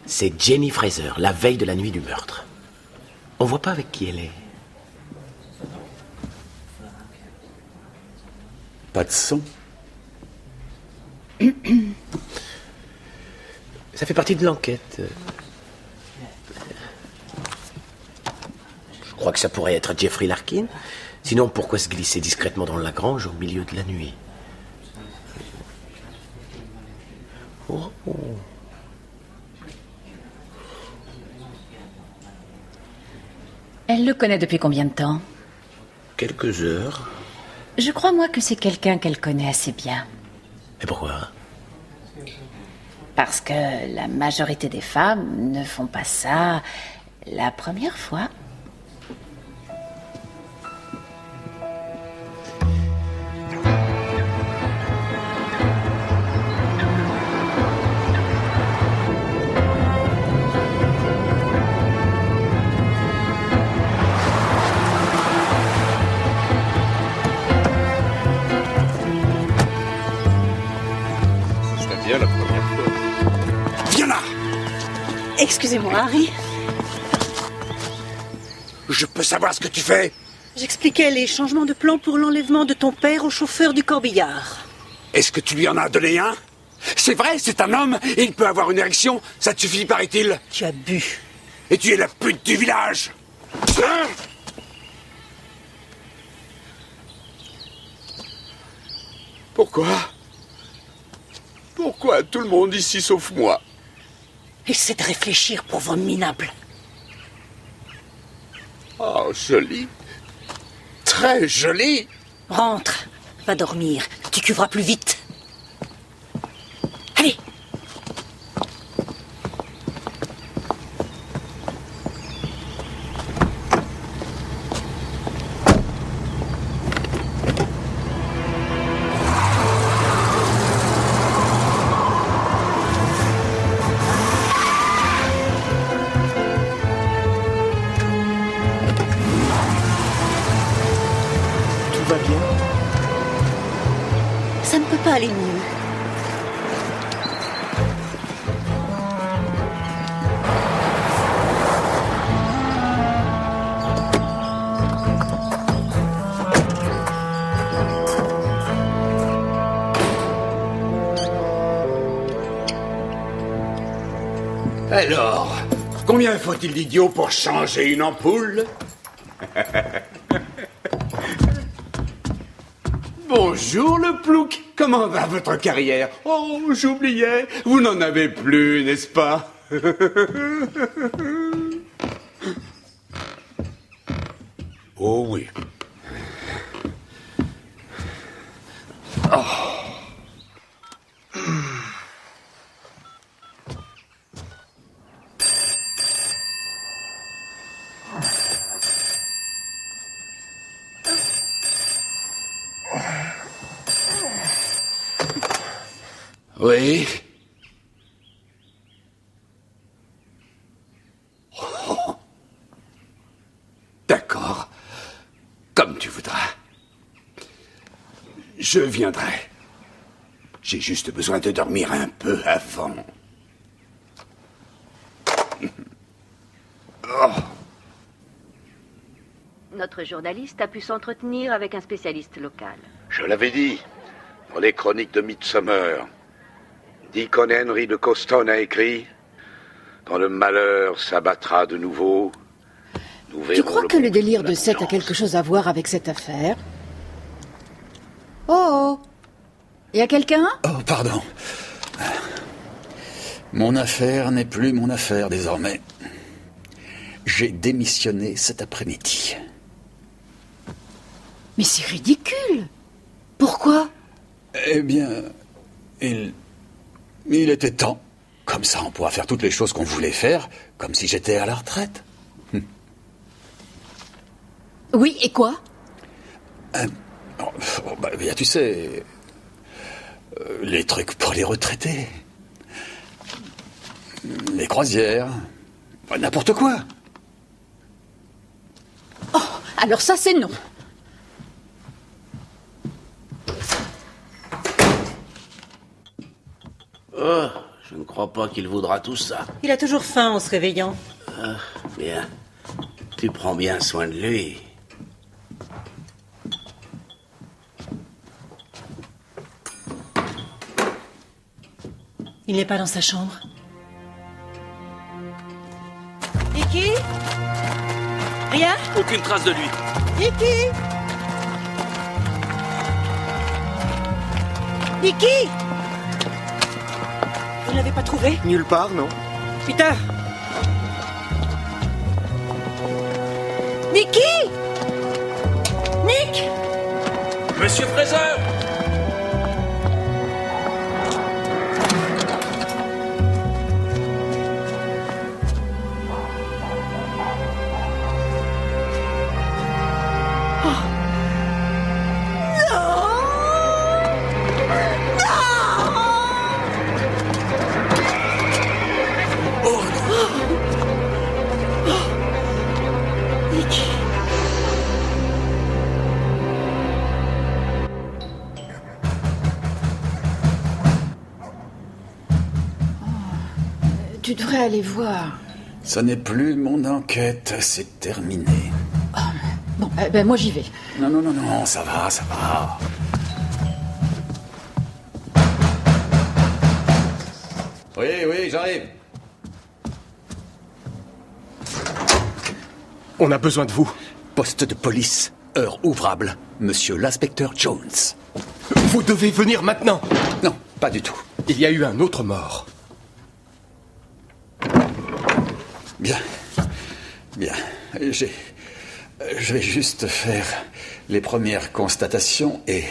C'est Jenny Fraser, la veille de la nuit du meurtre. On voit pas avec qui elle est. Pas de son. Ça fait partie de l'enquête. Je crois que ça pourrait être Jeffrey Larkin. Sinon, pourquoi se glisser discrètement dans la grange au milieu de la nuit? Oh. Elle le connaît depuis combien de temps? Quelques heures. Je crois, moi, que c'est quelqu'un qu'elle connaît assez bien. Et pourquoi? Parce que la majorité des femmes ne font pas ça la première fois. Bien la première fois. Viens là! Excusez-moi, Harry. Je peux savoir ce que tu fais? J'expliquais les changements de plan pour l'enlèvement de ton père au chauffeur du corbillard. Est-ce que tu lui en as donné un? C'est vrai, c'est un homme et il peut avoir une érection. Ça te suffit, paraît-il? Tu as bu. Et tu es la pute du village. Hein? Pourquoi? Pourquoi tout le monde ici sauf moi? Essaie de réfléchir, pauvre minable. Oh, joli. Très joli. Rentre, va dormir. Tu cuveras plus vite. Allez. Ça ne peut pas aller mieux. Alors, combien faut-il d'idiots pour changer une ampoule? Bonjour le plouc, comment va votre carrière? Oh, j'oubliais, vous n'en avez plus, n'est-ce pas? Oh oui. Oh. Oui. Oh. D'accord. Comme tu voudras. Je viendrai. J'ai juste besoin de dormir un peu avant. Oh. Notre journaliste a pu s'entretenir avec un spécialiste local. Je l'avais dit, dans les chroniques de Midsommar. Deacon Henry de Coston a écrit « Quand le malheur s'abattra de nouveau, nous verrons... » Tu crois que le délire de Seth a quelque chose à voir avec cette affaire? Oh! Y a quelqu'un? Oh, pardon. Mon affaire n'est plus mon affaire désormais. J'ai démissionné cet après-midi. Mais c'est ridicule. Pourquoi? Eh bien, il était temps. Comme ça, on pourra faire toutes les choses qu'on voulait faire, comme si j'étais à la retraite. Oui, et quoi? Bien, tu sais, les trucs pour les retraités. Les croisières. N'importe quoi. Oh, alors ça, c'est non. Oh, je ne crois pas qu'il voudra tout ça. Il a toujours faim en se réveillant. Ah, bien. Tu prends bien soin de lui. Il n'est pas dans sa chambre. Nicky? Rien? Aucune trace de lui. Nicky? Nicky? Vous ne l'avez pas trouvé? Nulle part, non. Peter? Nicky? Nick? Monsieur Fraser! Tu devrais aller voir. Ça n'est plus mon enquête, c'est terminé. Bon, ben moi j'y vais. Non, ça va, ça va. Oui, j'arrive. On a besoin de vous. Poste de police, heure ouvrable, monsieur l'inspecteur Jones. Vous devez venir maintenant. Non, pas du tout. Il y a eu un autre mort. Bien. Je vais juste faire les premières constatations et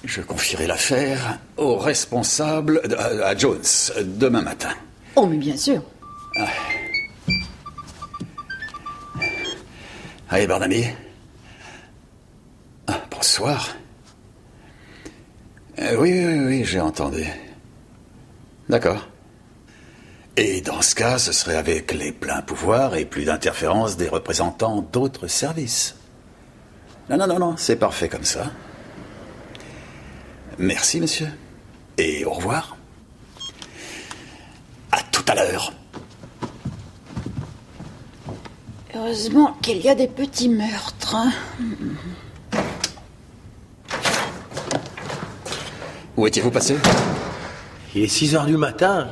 je confierai l'affaire au responsable, à Jones, demain matin. Oh, mais bien sûr. Allez, Barnaby. Bonsoir. Oui, j'ai entendu. D'accord. Et dans ce cas, ce serait avec les pleins pouvoirs et plus d'interférence des représentants d'autres services. Non, c'est parfait comme ça. Merci, monsieur. Et au revoir. À tout à l'heure. Heureusement qu'il y a des petits meurtres. Où étiez-vous passé? Il est 6h du matin.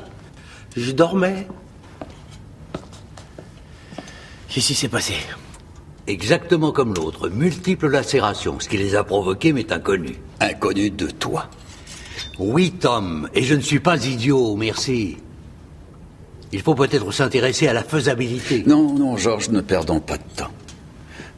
Je dormais. Qu'est-ce qui s'est passé? Exactement comme l'autre, multiples lacérations. Ce qui les a provoquées m'est inconnu. Inconnu de toi? Oui, Tom, et je ne suis pas idiot, merci. Il faut peut-être s'intéresser à la faisabilité. Non, Georges, ne perdons pas de temps.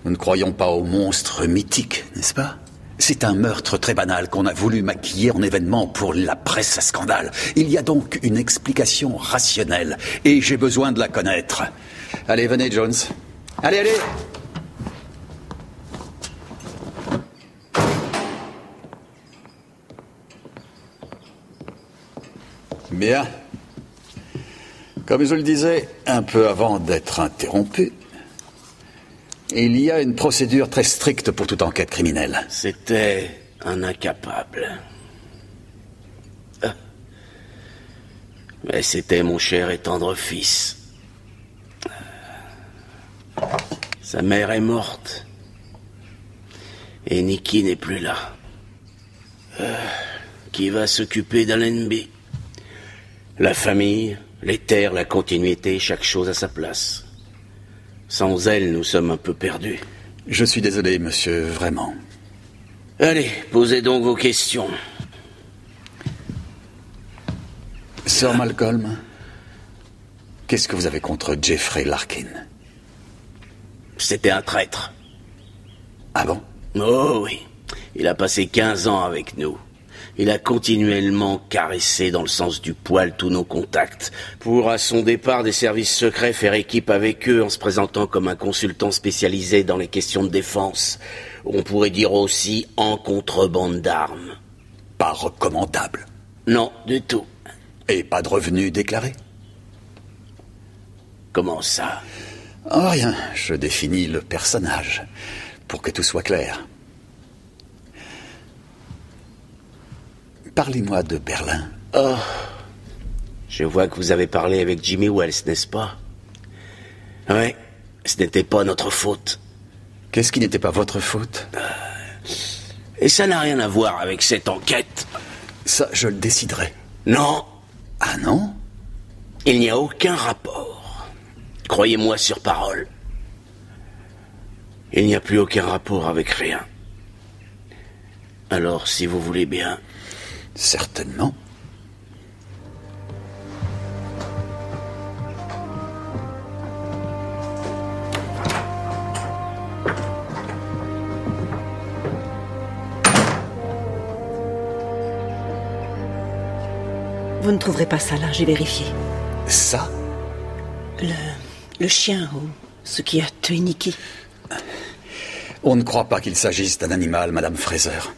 Nous ne croyons pas aux monstres mythiques, n'est-ce pas? C'est un meurtre très banal qu'on a voulu maquiller en événement pour la presse à scandale. Il y a donc une explication rationnelle, et j'ai besoin de la connaître. Allez, venez, Jones. Allez! Bien. Comme je le disais, un peu avant d'être interrompu, il y a une procédure très stricte pour toute enquête criminelle. C'était un incapable. Mais c'était mon cher et tendre fils. Sa mère est morte. Et Nicky n'est plus là. Qui va s'occuper d'Allenby? La famille, les terres, la continuité, chaque chose à sa place. Sans elle, nous sommes un peu perdus. Je suis désolé, monsieur, vraiment. Allez, posez donc vos questions. Sir Malcolm, qu'est-ce que vous avez contre Jeffrey Larkin? C'était un traître. Ah bon? Oh oui, il a passé 15 ans avec nous. Il a continuellement caressé dans le sens du poil tous nos contacts, pour à son départ des services secrets faire équipe avec eux en se présentant comme un consultant spécialisé dans les questions de défense. On pourrait dire aussi en contrebande d'armes. Pas recommandable. Non, du tout. Et pas de revenus déclarés? Comment ça? Oh, rien, je définis le personnage, pour que tout soit clair. Parlez-moi de Berlin. Oh, je vois que vous avez parlé avec Jimmy Wells, n'est-ce pas? Oui, ce n'était pas notre faute. Qu'est-ce qui n'était pas votre faute? Et ça n'a rien à voir avec cette enquête. Ça, je le déciderai. Non. Ah non? Il n'y a aucun rapport. Croyez-moi sur parole. Il n'y a plus aucun rapport avec rien. Alors, si vous voulez bien... Certainement. Vous ne trouverez pas ça là, j'ai vérifié. Ça? Le chien ou ce qui a tué Nikki. On ne croit pas qu'il s'agisse d'un animal, Madame Fraser.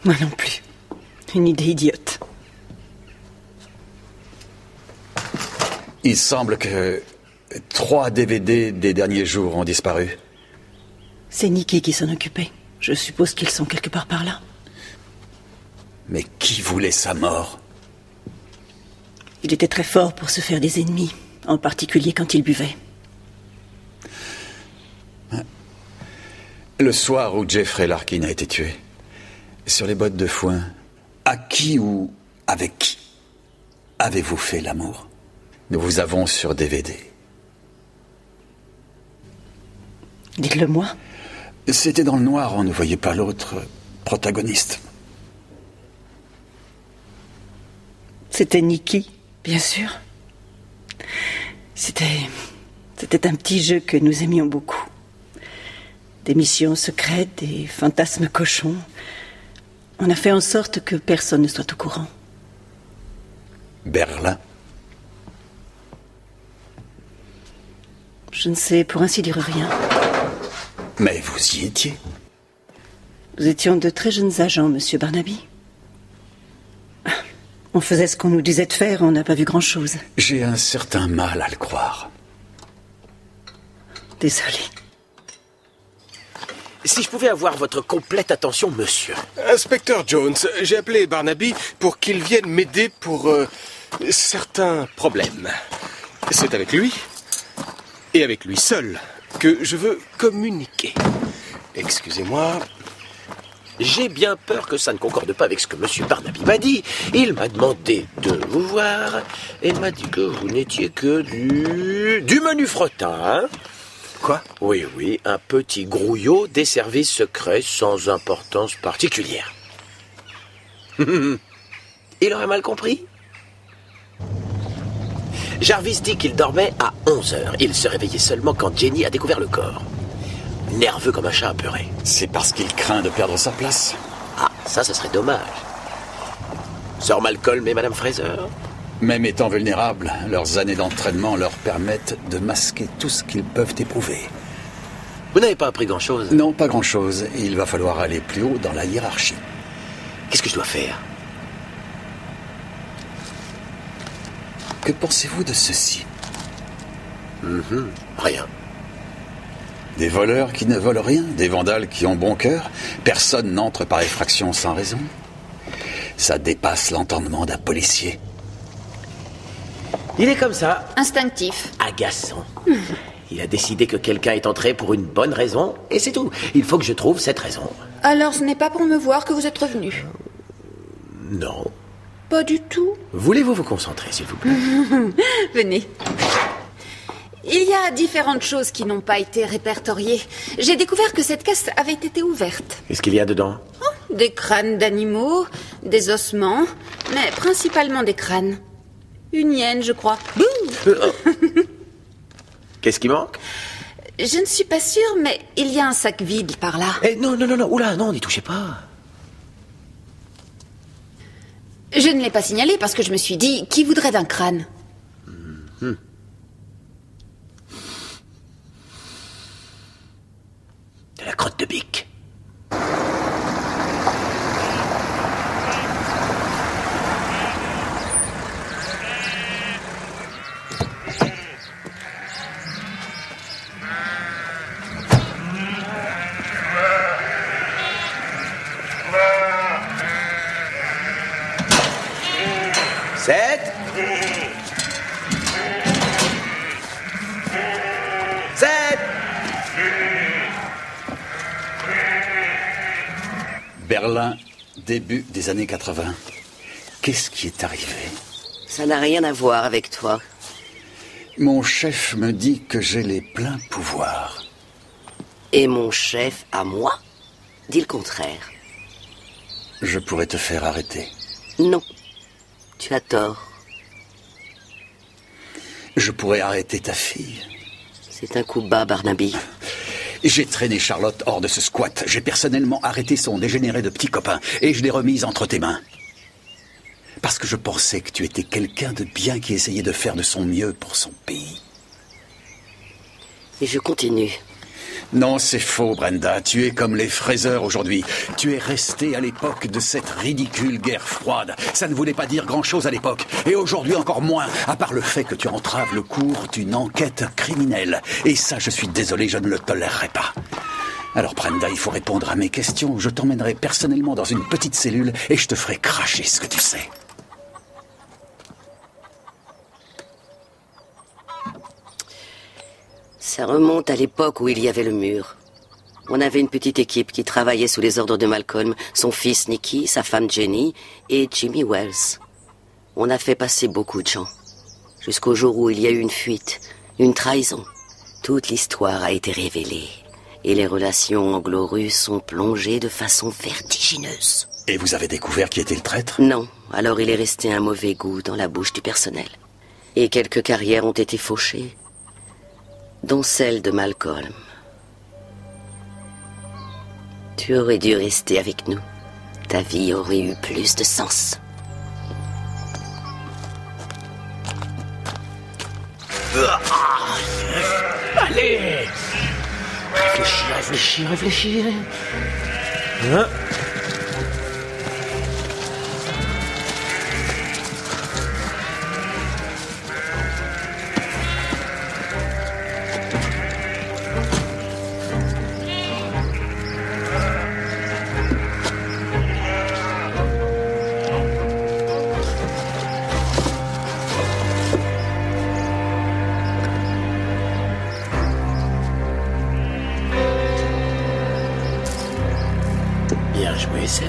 Moi non plus. Une idée idiote. Il semble que 3 DVD des derniers jours ont disparu. C'est Nikki qui s'en occupait. Je suppose qu'ils sont quelque part par là. Mais qui voulait sa mort? Il était très fort pour se faire des ennemis, en particulier quand il buvait. Le soir où Jeffrey Larkin a été tué, sur les bottes de foin, à qui ou avec qui avez-vous fait l'amour? Nous vous avons sur DVD. Dites-le moi. C'était dans le noir, on ne voyait pas l'autre protagoniste. C'était Nikki, bien sûr. C'était un petit jeu que nous aimions beaucoup. Des missions secrètes, des fantasmes cochons. On a fait en sorte que personne ne soit au courant. Berlin? Je ne sais pour ainsi dire rien. Mais vous y étiez. Nous étions de très jeunes agents, monsieur Barnaby. On faisait ce qu'on nous disait de faire, on n'a pas vu grand-chose. J'ai un certain mal à le croire. Désolé. Si je pouvais avoir votre complète attention, monsieur. Inspecteur Jones, j'ai appelé Barnaby pour qu'il vienne m'aider pour certains problèmes. C'est avec lui, et avec lui seul, que je veux communiquer. Excusez-moi. J'ai bien peur que ça ne concorde pas avec ce que monsieur Barnaby m'a dit. Il m'a demandé de vous voir, et il m'a dit que vous n'étiez que du menu fretin, hein? Quoi? Oui, un petit grouillot des services secrets sans importance particulière. Il aurait mal compris? Jarvis dit qu'il dormait à 11h. Il se réveillait seulement quand Jenny a découvert le corps. Nerveux comme un chat apeuré. C'est parce qu'il craint de perdre sa place. Ah, ça serait dommage. Sir Malcolm et Madame Fraser? Même étant vulnérables, leurs années d'entraînement leur permettent de masquer tout ce qu'ils peuvent éprouver. Vous n'avez pas appris grand-chose? Non, pas grand-chose. Il va falloir aller plus haut dans la hiérarchie. Qu'est-ce que je dois faire? Que pensez-vous de ceci? Rien. Des voleurs qui ne volent rien, des vandales qui ont bon cœur. Personne n'entre par effraction sans raison. Ça dépasse l'entendement d'un policier. Il est comme ça. Instinctif. Agaçant. Il a décidé que quelqu'un est entré pour une bonne raison, et c'est tout. Il faut que je trouve cette raison. Alors ce n'est pas pour me voir que vous êtes revenu? Non. Pas du tout. Voulez-vous vous concentrer, s'il vous plaît? Venez. Il y a différentes choses qui n'ont pas été répertoriées. J'ai découvert que cette caisse avait été ouverte. Qu'est-ce qu'il y a dedans? Des crânes d'animaux, des ossements, mais principalement des crânes. Une hyène, je crois. Qu'est-ce qui manque? Je ne suis pas sûre, mais il y a un sac vide par là. Eh, non, oula, non, n'y touchez pas. Je ne l'ai pas signalé parce que je me suis dit, qui voudrait d'un crâne? De la crotte de bique. Berlin, début des années 80. Qu'est-ce qui est arrivé? Ça n'a rien à voir avec toi. Mon chef me dit que j'ai les pleins pouvoirs. Et mon chef à moi dit le contraire. Je pourrais te faire arrêter. Non, tu as tort. Je pourrais arrêter ta fille. C'est un coup bas, Barnaby. J'ai traîné Charlotte hors de ce squat. J'ai personnellement arrêté son dégénéré de petit copain et je l'ai remise entre tes mains. Parce que je pensais que tu étais quelqu'un de bien qui essayait de faire de son mieux pour son pays. Et je continue. Non, c'est faux, Brenda. Tu es comme les fraiseurs aujourd'hui. Tu es resté à l'époque de cette ridicule guerre froide. Ça ne voulait pas dire grand-chose à l'époque. Et aujourd'hui encore moins, à part le fait que tu entraves le cours d'une enquête criminelle. Et ça, je suis désolé, je ne le tolérerai pas. Alors, Brenda, il faut répondre à mes questions. Je t'emmènerai personnellement dans une petite cellule et je te ferai cracher ce que tu sais. Ça remonte à l'époque où il y avait le mur. On avait une petite équipe qui travaillait sous les ordres de Malcolm, son fils Nicky, sa femme Jenny et Jimmy Wells. On a fait passer beaucoup de gens. Jusqu'au jour où il y a eu une fuite, une trahison. Toute l'histoire a été révélée. Et les relations anglo-russes ont plongé de façon vertigineuse. Et vous avez découvert qui était le traître? Non, alors il est resté un mauvais goût dans la bouche du personnel. Et quelques carrières ont été fauchées, dont celle de Malcolm. Tu aurais dû rester avec nous. Ta vie aurait eu plus de sens. Allez! Réfléchis. Hein? Bien joué, Seth.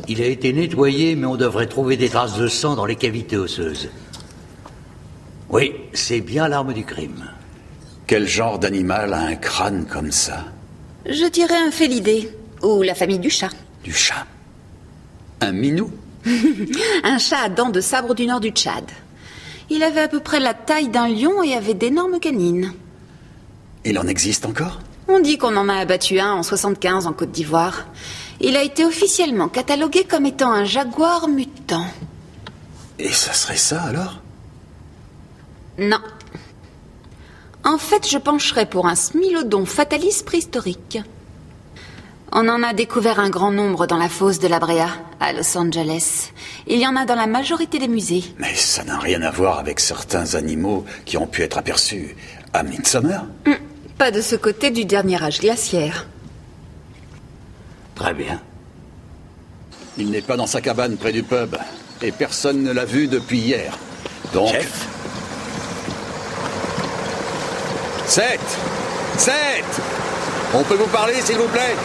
Il a été nettoyé, mais on devrait trouver des traces de sang dans les cavités osseuses. Oui, c'est bien l'arme du crime. Quel genre d'animal a un crâne comme ça? Je dirais un félidé, ou la famille du chat. Du chat? Un minou? Un chat à dents de sabre du nord du Tchad. Il avait à peu près la taille d'un lion et avait d'énormes canines. Il en existe encore? On dit qu'on en a abattu un en 75 en Côte d'Ivoire. Il a été officiellement catalogué comme étant un jaguar mutant. Et ça serait ça alors? Non. En fait, je pencherais pour un smilodon fatalis préhistorique. On en a découvert un grand nombre dans la fosse de la Brea, à Los Angeles. Il y en a dans la majorité des musées. Mais ça n'a rien à voir avec certains animaux qui ont pu être aperçus à Midsommar? Pas de ce côté du dernier âge glaciaire. Très bien. Il n'est pas dans sa cabane près du pub. Et personne ne l'a vu depuis hier. Donc... Chef? Seth! On peut vous parler, s'il vous plaît?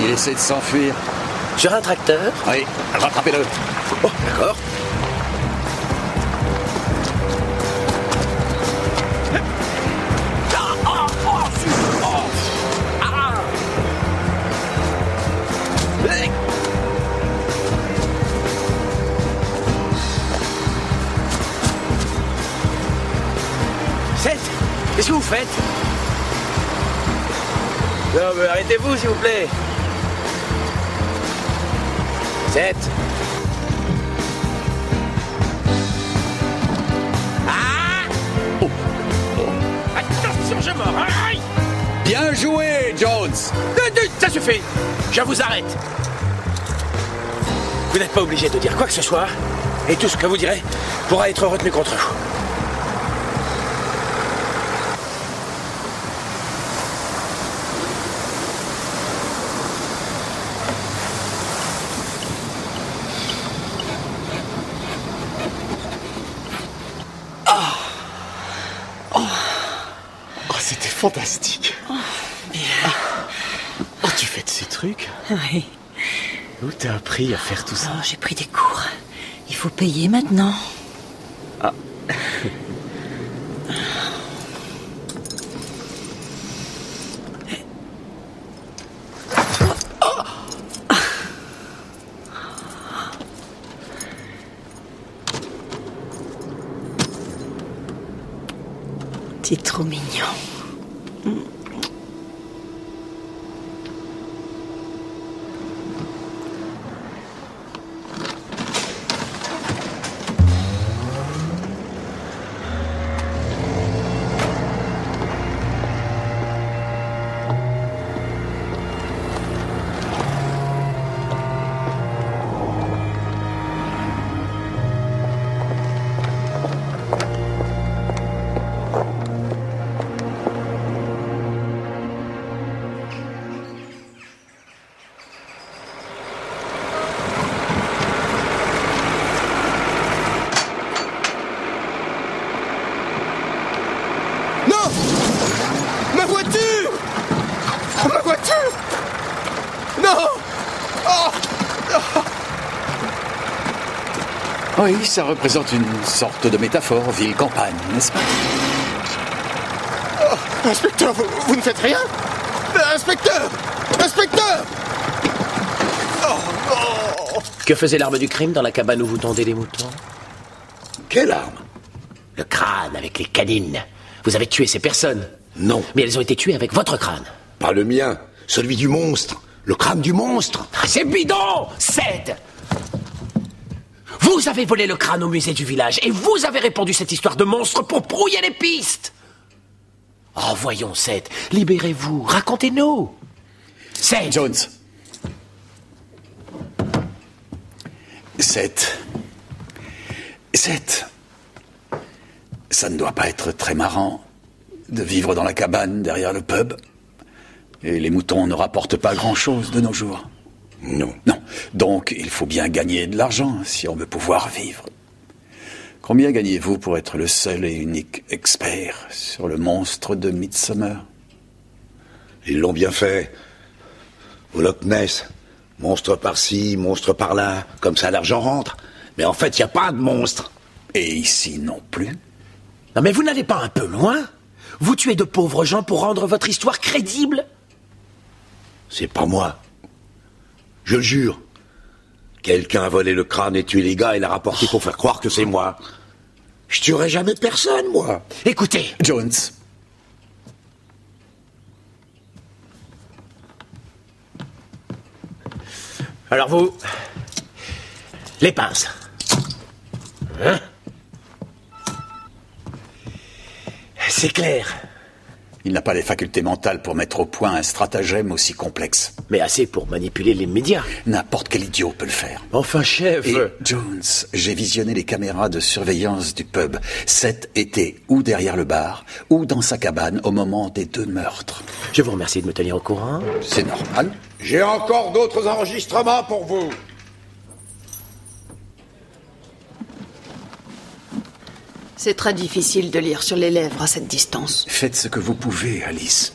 Il essaie de s'enfuir. Sur un tracteur? Oui, rattrapez-le. Oh, d'accord. Qu'est-ce que vous faites? Non, mais arrêtez-vous, s'il vous plaît. 7. Ah! Attention, je mords. Aïe! Bien joué, Jones. Ça suffit. Je vous arrête. Vous n'êtes pas obligé de dire quoi que ce soit. Et tout ce que vous direz pourra être retenu contre vous. C'était fantastique. Bien. Oh, tu fais de ces trucs? Oui. Où t'as appris à faire tout ça? Oh, j'ai pris des cours. Il faut payer maintenant. Ah. T'es trop mignon. Ma voiture! Ma voiture! Non! Oh! Oui, ça représente une sorte de métaphore, ville-campagne, n'est-ce pas? Oh, inspecteur, vous ne faites rien? Inspecteur! Inspecteur! Oh, oh. Que faisait l'arme du crime dans la cabane où vous tondez les moutons? Quelle arme? Le crâne avec les canines. Vous avez tué ces personnes? Non. Mais elles ont été tuées avec votre crâne. Pas le mien, celui du monstre. Le crâne du monstre. C'est bidon, Seth! Vous avez volé le crâne au musée du village et vous avez répandu cette histoire de monstre pour brouiller les pistes. Oh, voyons, Seth, libérez-vous, racontez-nous. Seth! Jones. Seth. Ça ne doit pas être très marrant de vivre dans la cabane derrière le pub. Et les moutons ne rapportent pas grand-chose de nos jours. Non. Non. Donc, il faut bien gagner de l'argent si on veut pouvoir vivre. Combien gagnez-vous pour être le seul et unique expert sur le monstre de Midsomer? Ils l'ont bien fait. Au Loch Ness. Monstre par-ci, monstre par-là. Comme ça, l'argent rentre. Mais en fait, il n'y a pas de monstre. Et ici non plus. Non mais vous n'allez pas un peu loin? Vous tuez de pauvres gens pour rendre votre histoire crédible? C'est pas moi. Je le jure. Quelqu'un a volé le crâne et tué les gars et l'a rapporté pour faire croire que c'est moi. Je tuerai jamais personne, moi. Écoutez. Jones. Alors vous... Les pinces. Hein? C'est clair. Il n'a pas les facultés mentales pour mettre au point un stratagème aussi complexe. Mais assez pour manipuler les médias. N'importe quel idiot peut le faire. Enfin, chef... Et Jones, j'ai visionné les caméras de surveillance du pub. Seth était ou derrière le bar, ou dans sa cabane au moment des 2 meurtres. Je vous remercie de me tenir au courant. C'est normal. J'ai encore d'autres enregistrements pour vous. C'est très difficile de lire sur les lèvres à cette distance. Faites ce que vous pouvez, Alice.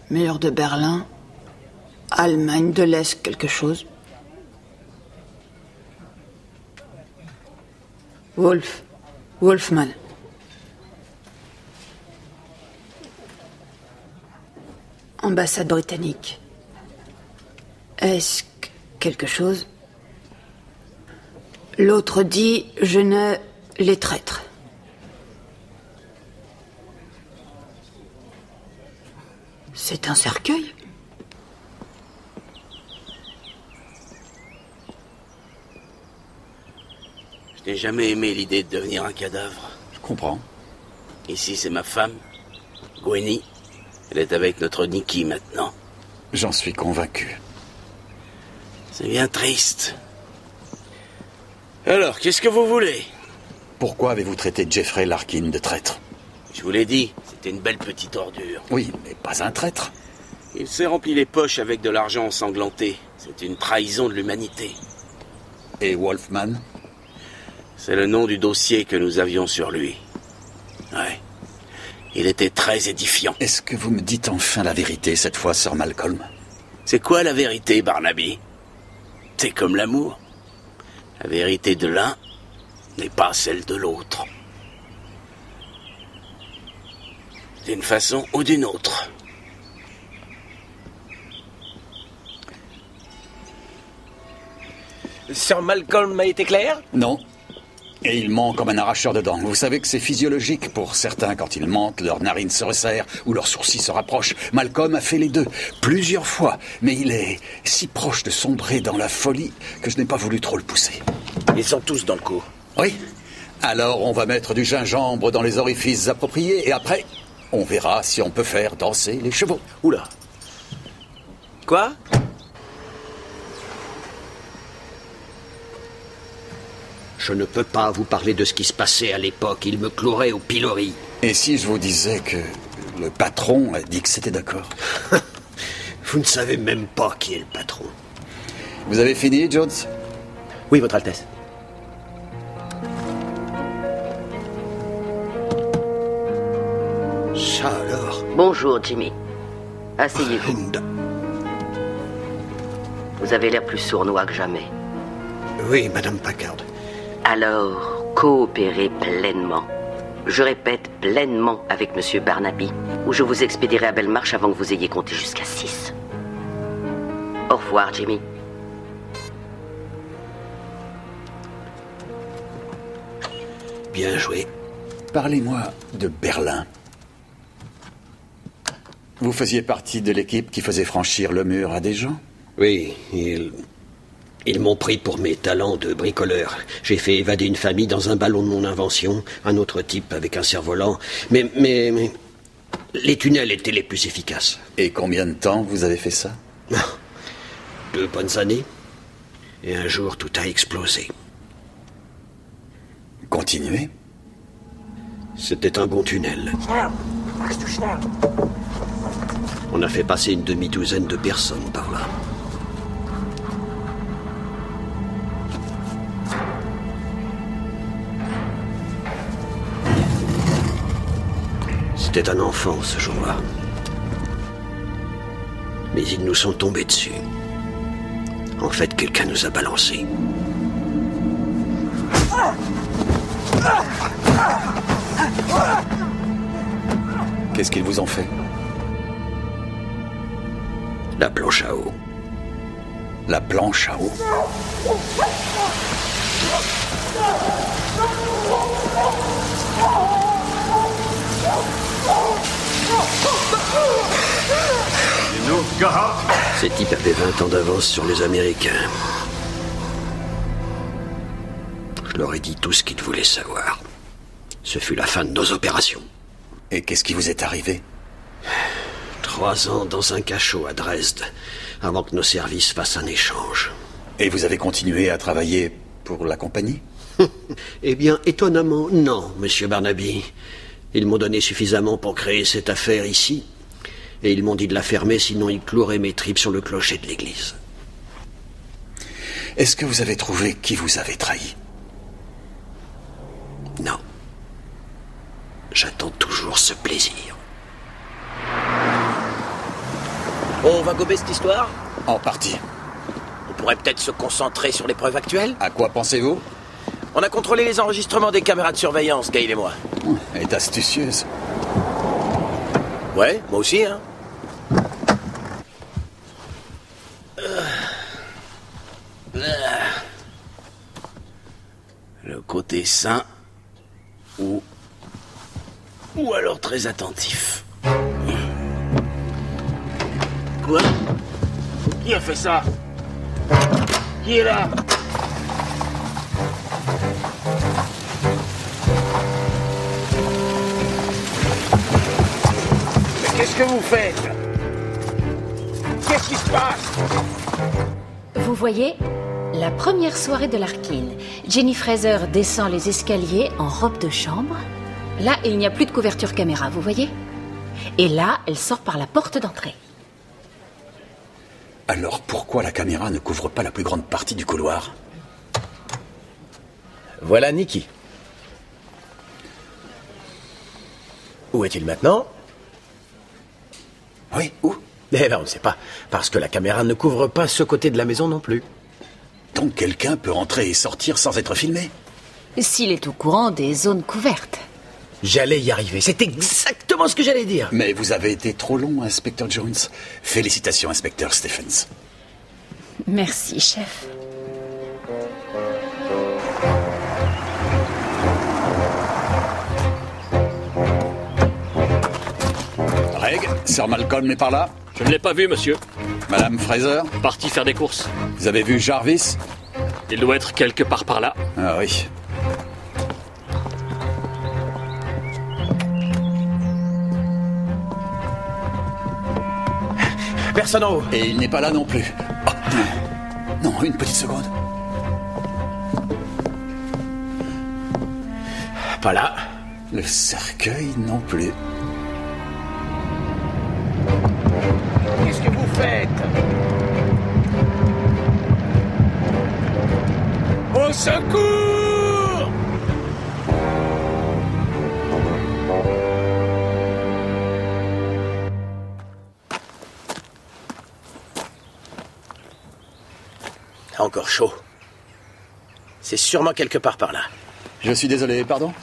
Mur de Berlin, Allemagne de l'Est, quelque chose. Wolfman. Ambassade britannique. Est-ce quelque chose? L'autre dit « Je ne... les traîtres ». C'est un cercueil. Je n'ai jamais aimé l'idée de devenir un cadavre. Je comprends. Ici, c'est ma femme, Gwenny. Elle est avec notre Nikki maintenant. J'en suis convaincu. C'est bien triste. Alors, qu'est-ce que vous voulez? Pourquoi avez-vous traité Jeffrey Larkin de traître? Je vous l'ai dit, c'était une belle petite ordure. Oui, mais pas un traître. Il s'est rempli les poches avec de l'argent ensanglanté. C'est une trahison de l'humanité. Et Wolfman? C'est le nom du dossier que nous avions sur lui. Ouais. Il était très édifiant. Est-ce que vous me dites enfin la vérité cette fois, Sir Malcolm? C'est quoi la vérité, Barnaby? C'est comme l'amour. La vérité de l'un n'est pas celle de l'autre. D'une façon ou d'une autre. Sir Malcolm a été clair? Non. Et il ment comme un arracheur de dents. Vous savez que c'est physiologique pour certains. Quand ils mentent, leurs narines se resserrent ou leurs sourcils se rapprochent. Malcolm a fait les deux, plusieurs fois. Mais il est si proche de sombrer dans la folie que je n'ai pas voulu trop le pousser. Ils sont tous dans le coup. Oui. Alors on va mettre du gingembre dans les orifices appropriés et après, on verra si on peut faire danser les chevaux. Oula. Quoi? Je ne peux pas vous parler de ce qui se passait à l'époque. Il me clouerait au pilori. Et si je vous disais que le patron a dit que c'était d'accord? Vous ne savez même pas qui est le patron. Vous avez fini, Jones? Oui, Votre Altesse. Ça alors? Bonjour, Jimmy. Asseyez-vous. Vous avez l'air plus sournois que jamais. Oui, Madame Packard. Alors, coopérez pleinement. Je répète, pleinement avec Monsieur Barnaby, ou je vous expédierai à Belmarsh avant que vous ayez compté jusqu'à 6. Au revoir, Jimmy. Bien joué. Parlez-moi de Berlin. Vous faisiez partie de l'équipe qui faisait franchir le mur à des gens? Oui, Ils m'ont pris pour mes talents de bricoleur. J'ai fait évader une famille dans un ballon de mon invention, un autre type avec un cerf-volant. Mais les tunnels étaient les plus efficaces. Et combien de temps vous avez fait ça? 2 bonnes années. Et un jour, tout a explosé. Continuez. C'était un bon tunnel. On a fait passer une demi-douzaine de personnes par là. C'était un enfant ce jour-là. Mais ils nous sont tombés dessus. En fait, quelqu'un nous a balancés. Qu'est-ce qu'ils vous ont fait? La planche à eau. La planche à eau? Ces types avaient 20 ans d'avance sur les Américains. Je leur ai dit tout ce qu'ils voulaient savoir. Ce fut la fin de nos opérations. Et qu'est-ce qui vous est arrivé? 3 ans dans un cachot à Dresde, avant que nos services fassent un échange. Et vous avez continué à travailler pour la compagnie? Eh bien, étonnamment, non, Monsieur Barnaby. Ils m'ont donné suffisamment pour créer cette affaire ici. Et ils m'ont dit de la fermer, sinon ils cloueraient mes tripes sur le clocher de l'église. Est-ce que vous avez trouvé qui vous avait trahi? Non. J'attends toujours ce plaisir. On va gober cette histoire? En partie. On pourrait peut-être se concentrer sur les preuves actuelles? À quoi pensez-vous? On a contrôlé les enregistrements des caméras de surveillance, Gail et moi. Elle est astucieuse. Ouais, moi aussi, hein. Le côté sain ou alors très attentif. Quoi? Qui a fait ça? Qui est là? Mais qu'est-ce que vous faites? Qu'est-ce qui se passe? Vous voyez, la première soirée de l'Arkine, Jenny Fraser descend les escaliers en robe de chambre. Là, il n'y a plus de couverture caméra, vous voyez? Et là, elle sort par la porte d'entrée. Alors pourquoi la caméra ne couvre pas la plus grande partie du couloir? Voilà Nikki. Où est-il maintenant? Oui, où? Eh ben, on ne sait pas, parce que la caméra ne couvre pas ce côté de la maison non plus. Donc quelqu'un peut entrer et sortir sans être filmé? S'il est au courant des zones couvertes. J'allais y arriver, c'est exactement ce que j'allais dire. Mais vous avez été trop long, inspecteur Jones. Félicitations, inspecteur Stephens. Merci, chef. Reg, Sir Malcolm n'est par là? Je ne l'ai pas vu, monsieur. Madame Fraser? Parti faire des courses. Vous avez vu Jarvis? Il doit être quelque part par là. Ah oui. Personne en haut. Et il n'est pas là non plus. Oh. Non, une petite seconde. Pas là. Le cercueil non plus. Qu'est-ce que vous faites? Au secours! Encore chaud. C'est sûrement quelque part par là. Je suis désolé, pardon?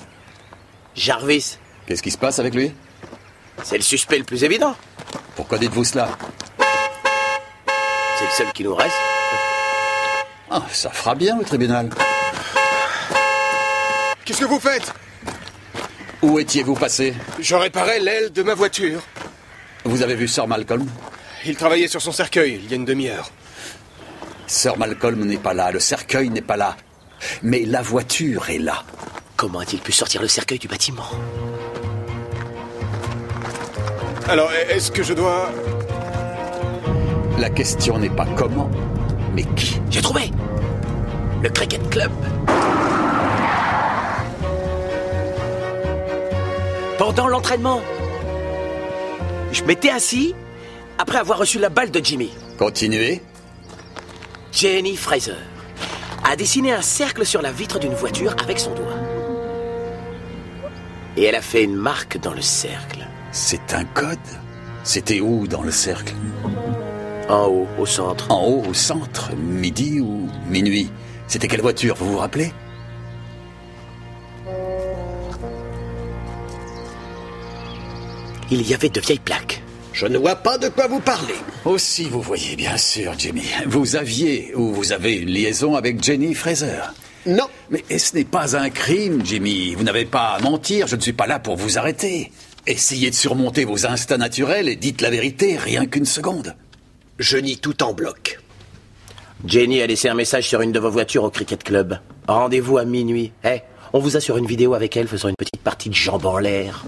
Jarvis. Qu'est-ce qui se passe avec lui? C'est le suspect le plus évident. Pourquoi dites-vous cela? C'est le seul qui nous reste. Ah, ça fera bien au tribunal. Qu'est-ce que vous faites? Où étiez-vous passé? Je réparais l'aile de ma voiture. Vous avez vu Sir Malcolm? Il travaillait sur son cercueil il y a une demi-heure. Sir Malcolm n'est pas là, le cercueil n'est pas là. Mais la voiture est là. Comment a-t-il pu sortir le cercueil du bâtiment? Alors, est-ce que je dois... La question n'est pas comment, mais qui. J'ai trouvé! Le Cricket Club. Pendant l'entraînement, je m'étais assis après avoir reçu la balle de Jimmy. Continuez. Jenny Fraser a dessiné un cercle sur la vitre d'une voiture avec son doigt. Et elle a fait une marque dans le cercle. C'est un code? C'était où dans le cercle? En haut, au centre. En haut, au centre? Midi ou minuit? C'était quelle voiture, vous vous rappelez? Il y avait de vieilles plaques. Je ne vois pas de quoi vous parlez. Aussi, vous voyez, bien sûr, Jimmy. Vous aviez ou vous avez une liaison avec Jenny Fraser. Non. Mais ce n'est pas un crime, Jimmy. Vous n'avez pas à mentir, je ne suis pas là pour vous arrêter. Essayez de surmonter vos instincts naturels et dites la vérité, rien qu'une seconde. Je nie tout en bloc. Jenny a laissé un message sur une de vos voitures au Cricket Club. Rendez-vous à minuit. On vous a sur une vidéo avec elle faisant une petite partie de jambes en l'air.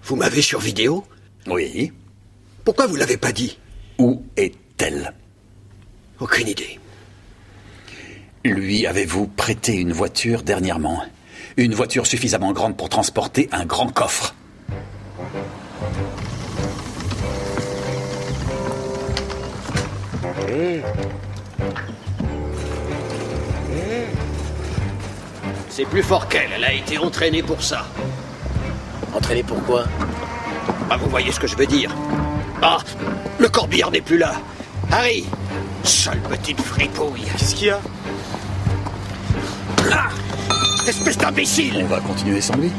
Vous m'avez sur vidéo? Oui. Pourquoi vous l'avez pas dit? Où est-elle? Aucune idée. Lui avez-vous prêté une voiture dernièrement? Une voiture suffisamment grande pour transporter un grand coffre? C'est plus fort qu'elle, elle a été entraînée pour ça. Entraînée pour quoi? Ah, vous voyez ce que je veux dire. Ah, le corbillard n'est plus là. Harry, sale petite fripouille. Qu'est-ce qu'il y a? Ah, espèce d'imbécile. On va continuer sans lui.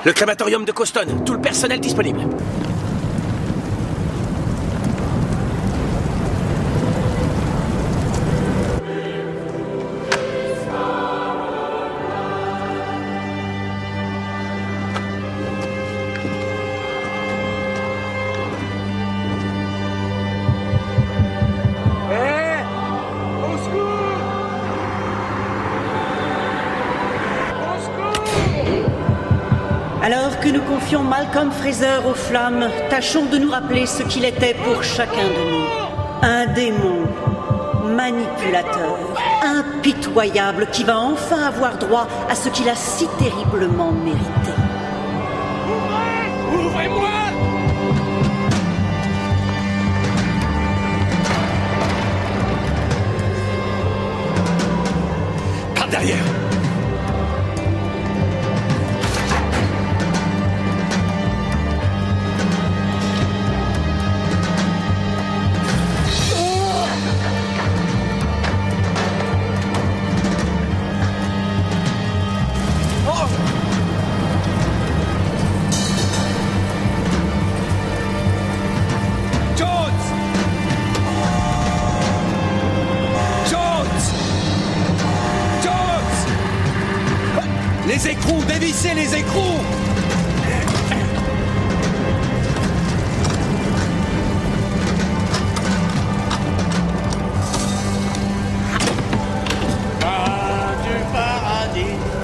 Le crématorium de Coston, tout le personnel disponible. Alors que nous confions Malcolm Fraser aux flammes, tâchons de nous rappeler ce qu'il était pour chacun de nous. Un démon, manipulateur, impitoyable, qui va enfin avoir droit à ce qu'il a si terriblement mérité. Ouvrez-moi! Par derrière! Les écrous, dévissez les écrous!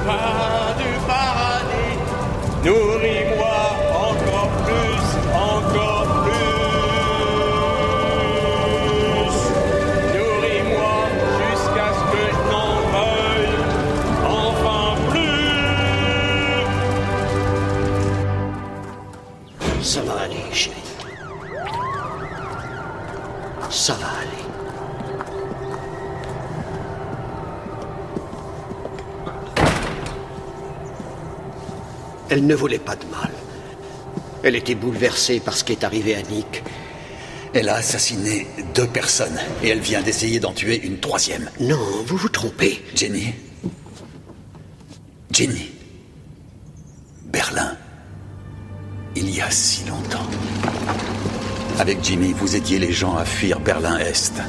Pain du paradis, nourris-moi encore plus, encore plus. Nourris-moi jusqu'à ce que je n'en veuille enfin plus. Ça va aller, chérie. Ça va aller. Elle ne voulait pas de mal. Elle était bouleversée par ce qui est arrivé à Nick. Elle a assassiné 2 personnes et elle vient d'essayer d'en tuer une 3e. Non, vous vous trompez. Jenny. Jenny. Berlin. Il y a si longtemps. Avec Jimmy, vous aidiez les gens à fuir Berlin-Est.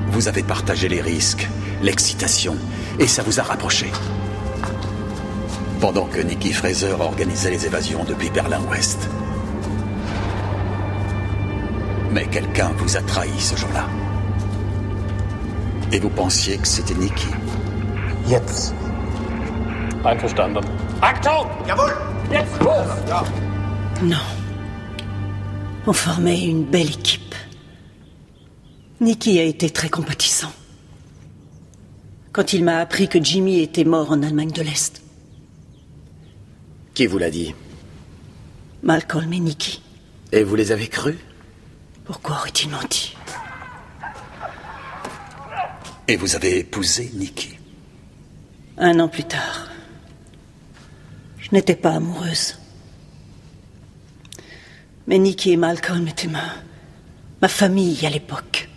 Vous avez partagé les risques, l'excitation, et ça vous a rapprochés. Pendant que Nicky Fraser organisait les évasions depuis Berlin-Ouest. Mais quelqu'un vous a trahi ce jour-là. Et vous pensiez que c'était Nicky. Jetzt. Einverstanden. Achtung! Jawohl! Jetzt los! Ja. Non. On formait une belle équipe. Nicky a été très compatissant. Quand il m'a appris que Jimmy était mort en Allemagne de l'Est. Qui vous l'a dit? Malcolm et Nicky. Et vous les avez crus? Pourquoi aurait-il menti? Et vous avez épousé Nicky? 1 an plus tard. Je n'étais pas amoureuse. Mais Nicky et Malcolm étaient ma famille à l'époque.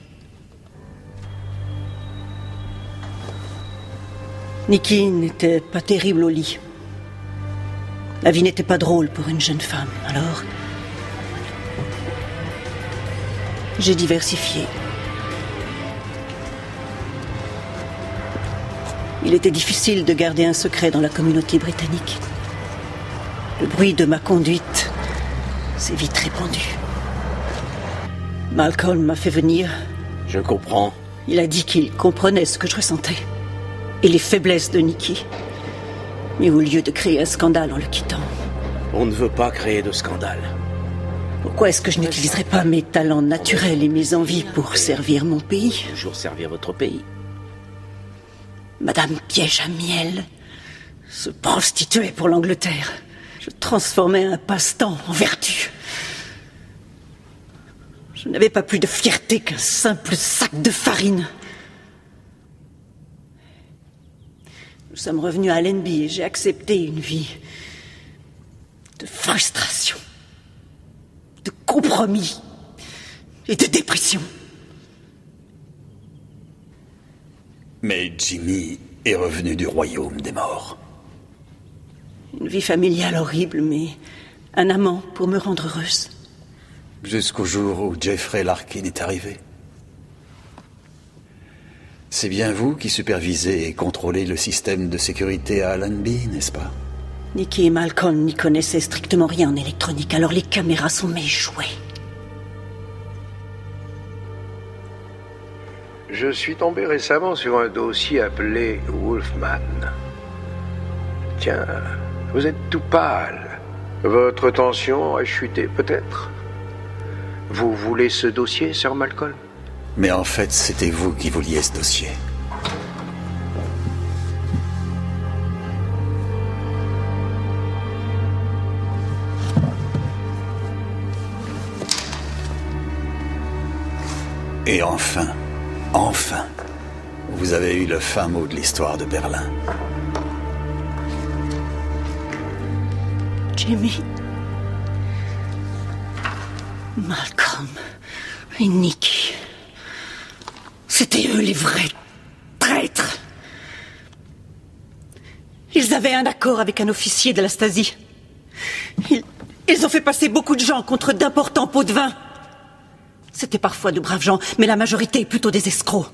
Nicky n'était pas terrible au lit. La vie n'était pas drôle pour une jeune femme, alors j'ai diversifié. Il était difficile de garder un secret dans la communauté britannique. Le bruit de ma conduite s'est vite répandu. Malcolm m'a fait venir. Je comprends. Il a dit qu'il comprenait ce que je ressentais et les faiblesses de Nicky. Mais au lieu de créer un scandale en le quittant... On ne veut pas créer de scandale. Pourquoi est-ce que je n'utiliserais pas mes talents naturels et mes envies pour servir mon pays? Toujours servir votre pays. Madame Piège à miel se prostituait pour l'Angleterre. Je transformais un passe-temps en vertu. Je n'avais pas plus de fierté qu'un simple sac de farine. Nous sommes revenus à Allenby et j'ai accepté une vie de frustration, de compromis et de dépression. Mais Jimmy est revenu du royaume des morts. Une vie familiale horrible, mais un amant pour me rendre heureuse. Jusqu'au jour où Jeffrey Larkin est arrivé. C'est bien vous qui supervisez et contrôlez le système de sécurité à Allenby, n'est-ce pas? Nicky et Malcolm n'y connaissaient strictement rien en électronique, alors les caméras sont mes jouets. Je suis tombé récemment sur un dossier appelé Wolfman. Tiens, Vous êtes tout pâle. Votre tension a chuté peut-être? Vous voulez ce dossier, Sir Malcolm? Mais en fait, c'était vous qui vouliez ce dossier. Et enfin, vous avez eu le fin mot de l'histoire de Berlin. Jimmy, Malcolm et Nicky. C'étaient eux les vrais traîtres. Ils avaient un accord avec un officier de la Stasi. Ils ont fait passer beaucoup de gens contre d'importants pots de vin. C'était parfois de braves gens, mais la majorité plutôt des escrocs.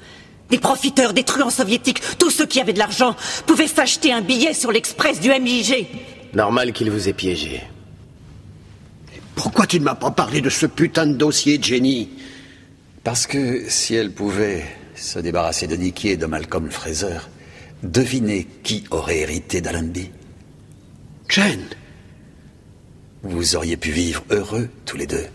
Des profiteurs, des truands soviétiques. Tous ceux qui avaient de l'argent pouvaient s'acheter un billet sur l'express du MIG. Normal qu'il vous ait piégé. Pourquoi tu ne m'as pas parlé de ce putain de dossier, Jenny? Parce que si elle pouvait se débarrasser de Nicky et de Malcolm Fraser, devinez qui aurait hérité d'Allenby? Jane. Vous auriez pu vivre heureux, tous les deux.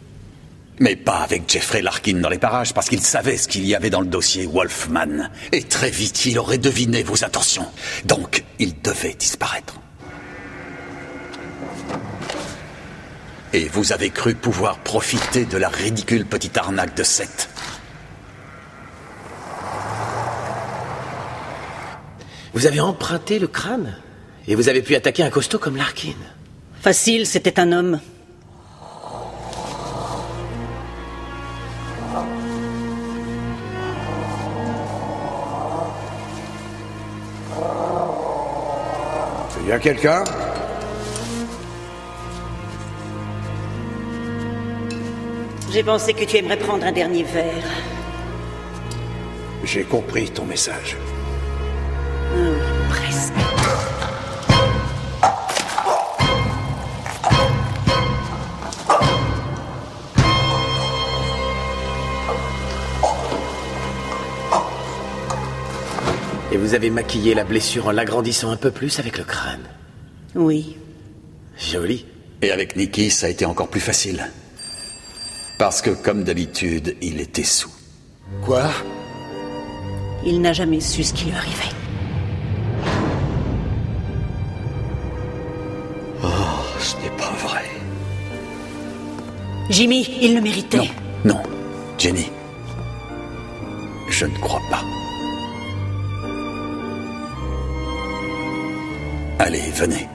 Mais pas avec Jeffrey Larkin dans les parages, parce qu'il savait ce qu'il y avait dans le dossier Wolfman. Et très vite, il aurait deviné vos intentions. Donc, il devait disparaître. Et vous avez cru pouvoir profiter de la ridicule petite arnaque de Seth. Vous avez emprunté le crâne et vous avez pu attaquer un costaud comme Larkin. Facile, c'était un homme. Il y a quelqu'un? J'ai pensé que tu aimerais prendre un dernier verre. J'ai compris ton message. Presque. Et vous avez maquillé la blessure en l'agrandissant un peu plus avec le crâne. Oui. Joli. Et avec Nicky, ça a été encore plus facile. Parce que, comme d'habitude, il était sous. Quoi? Il n'a jamais su ce qui lui arrivait. Oh, ce n'est pas vrai. Jimmy, il le méritait. Non, Jenny. Je ne crois pas. Allez, venez.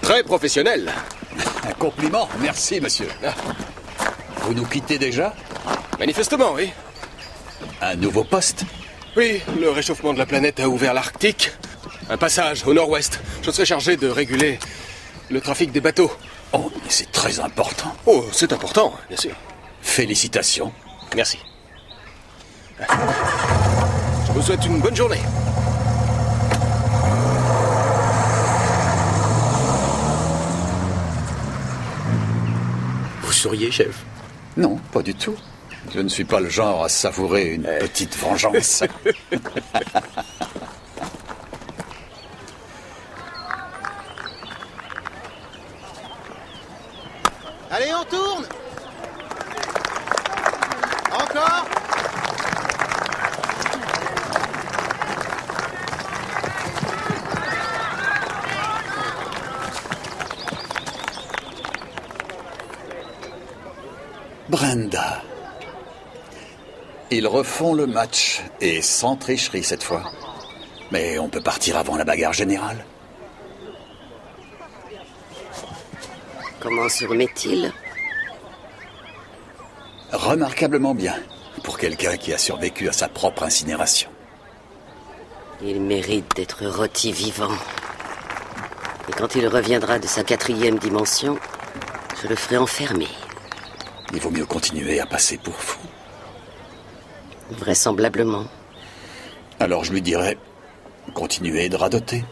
Très professionnel. Un compliment, merci, monsieur. Vous nous quittez déjà? Manifestement, oui. Un nouveau poste? Oui, le réchauffement de la planète a ouvert l'Arctique. Un passage au nord-ouest. Je serai chargé de réguler le trafic des bateaux. Oh, mais c'est très important. Oh, c'est important, bien sûr. Félicitations. Merci. Je vous souhaite une bonne journée. Vous souriez, chef? Non, pas du tout. Je ne suis pas le genre à savourer une petite vengeance. Allez, on tourne. Encore. Brenda. Ils refont le match, et sans tricherie cette fois. Mais on peut partir avant la bagarre générale. Comment se remet-il? Remarquablement bien, pour quelqu'un qui a survécu à sa propre incinération. Il mérite d'être rôti vivant. Et quand il reviendra de sa 4e dimension, je le ferai enfermer. il vaut mieux continuer à passer pour fou. Vraisemblablement. Alors je lui dirais, continuez de radoter.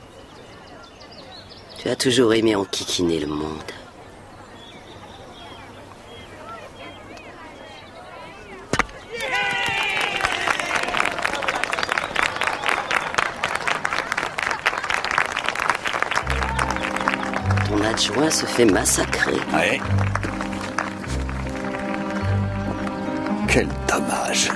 Tu as toujours aimé enquiquiner le monde. Ton adjoint se fait massacrer. Ouais. Quel dommage.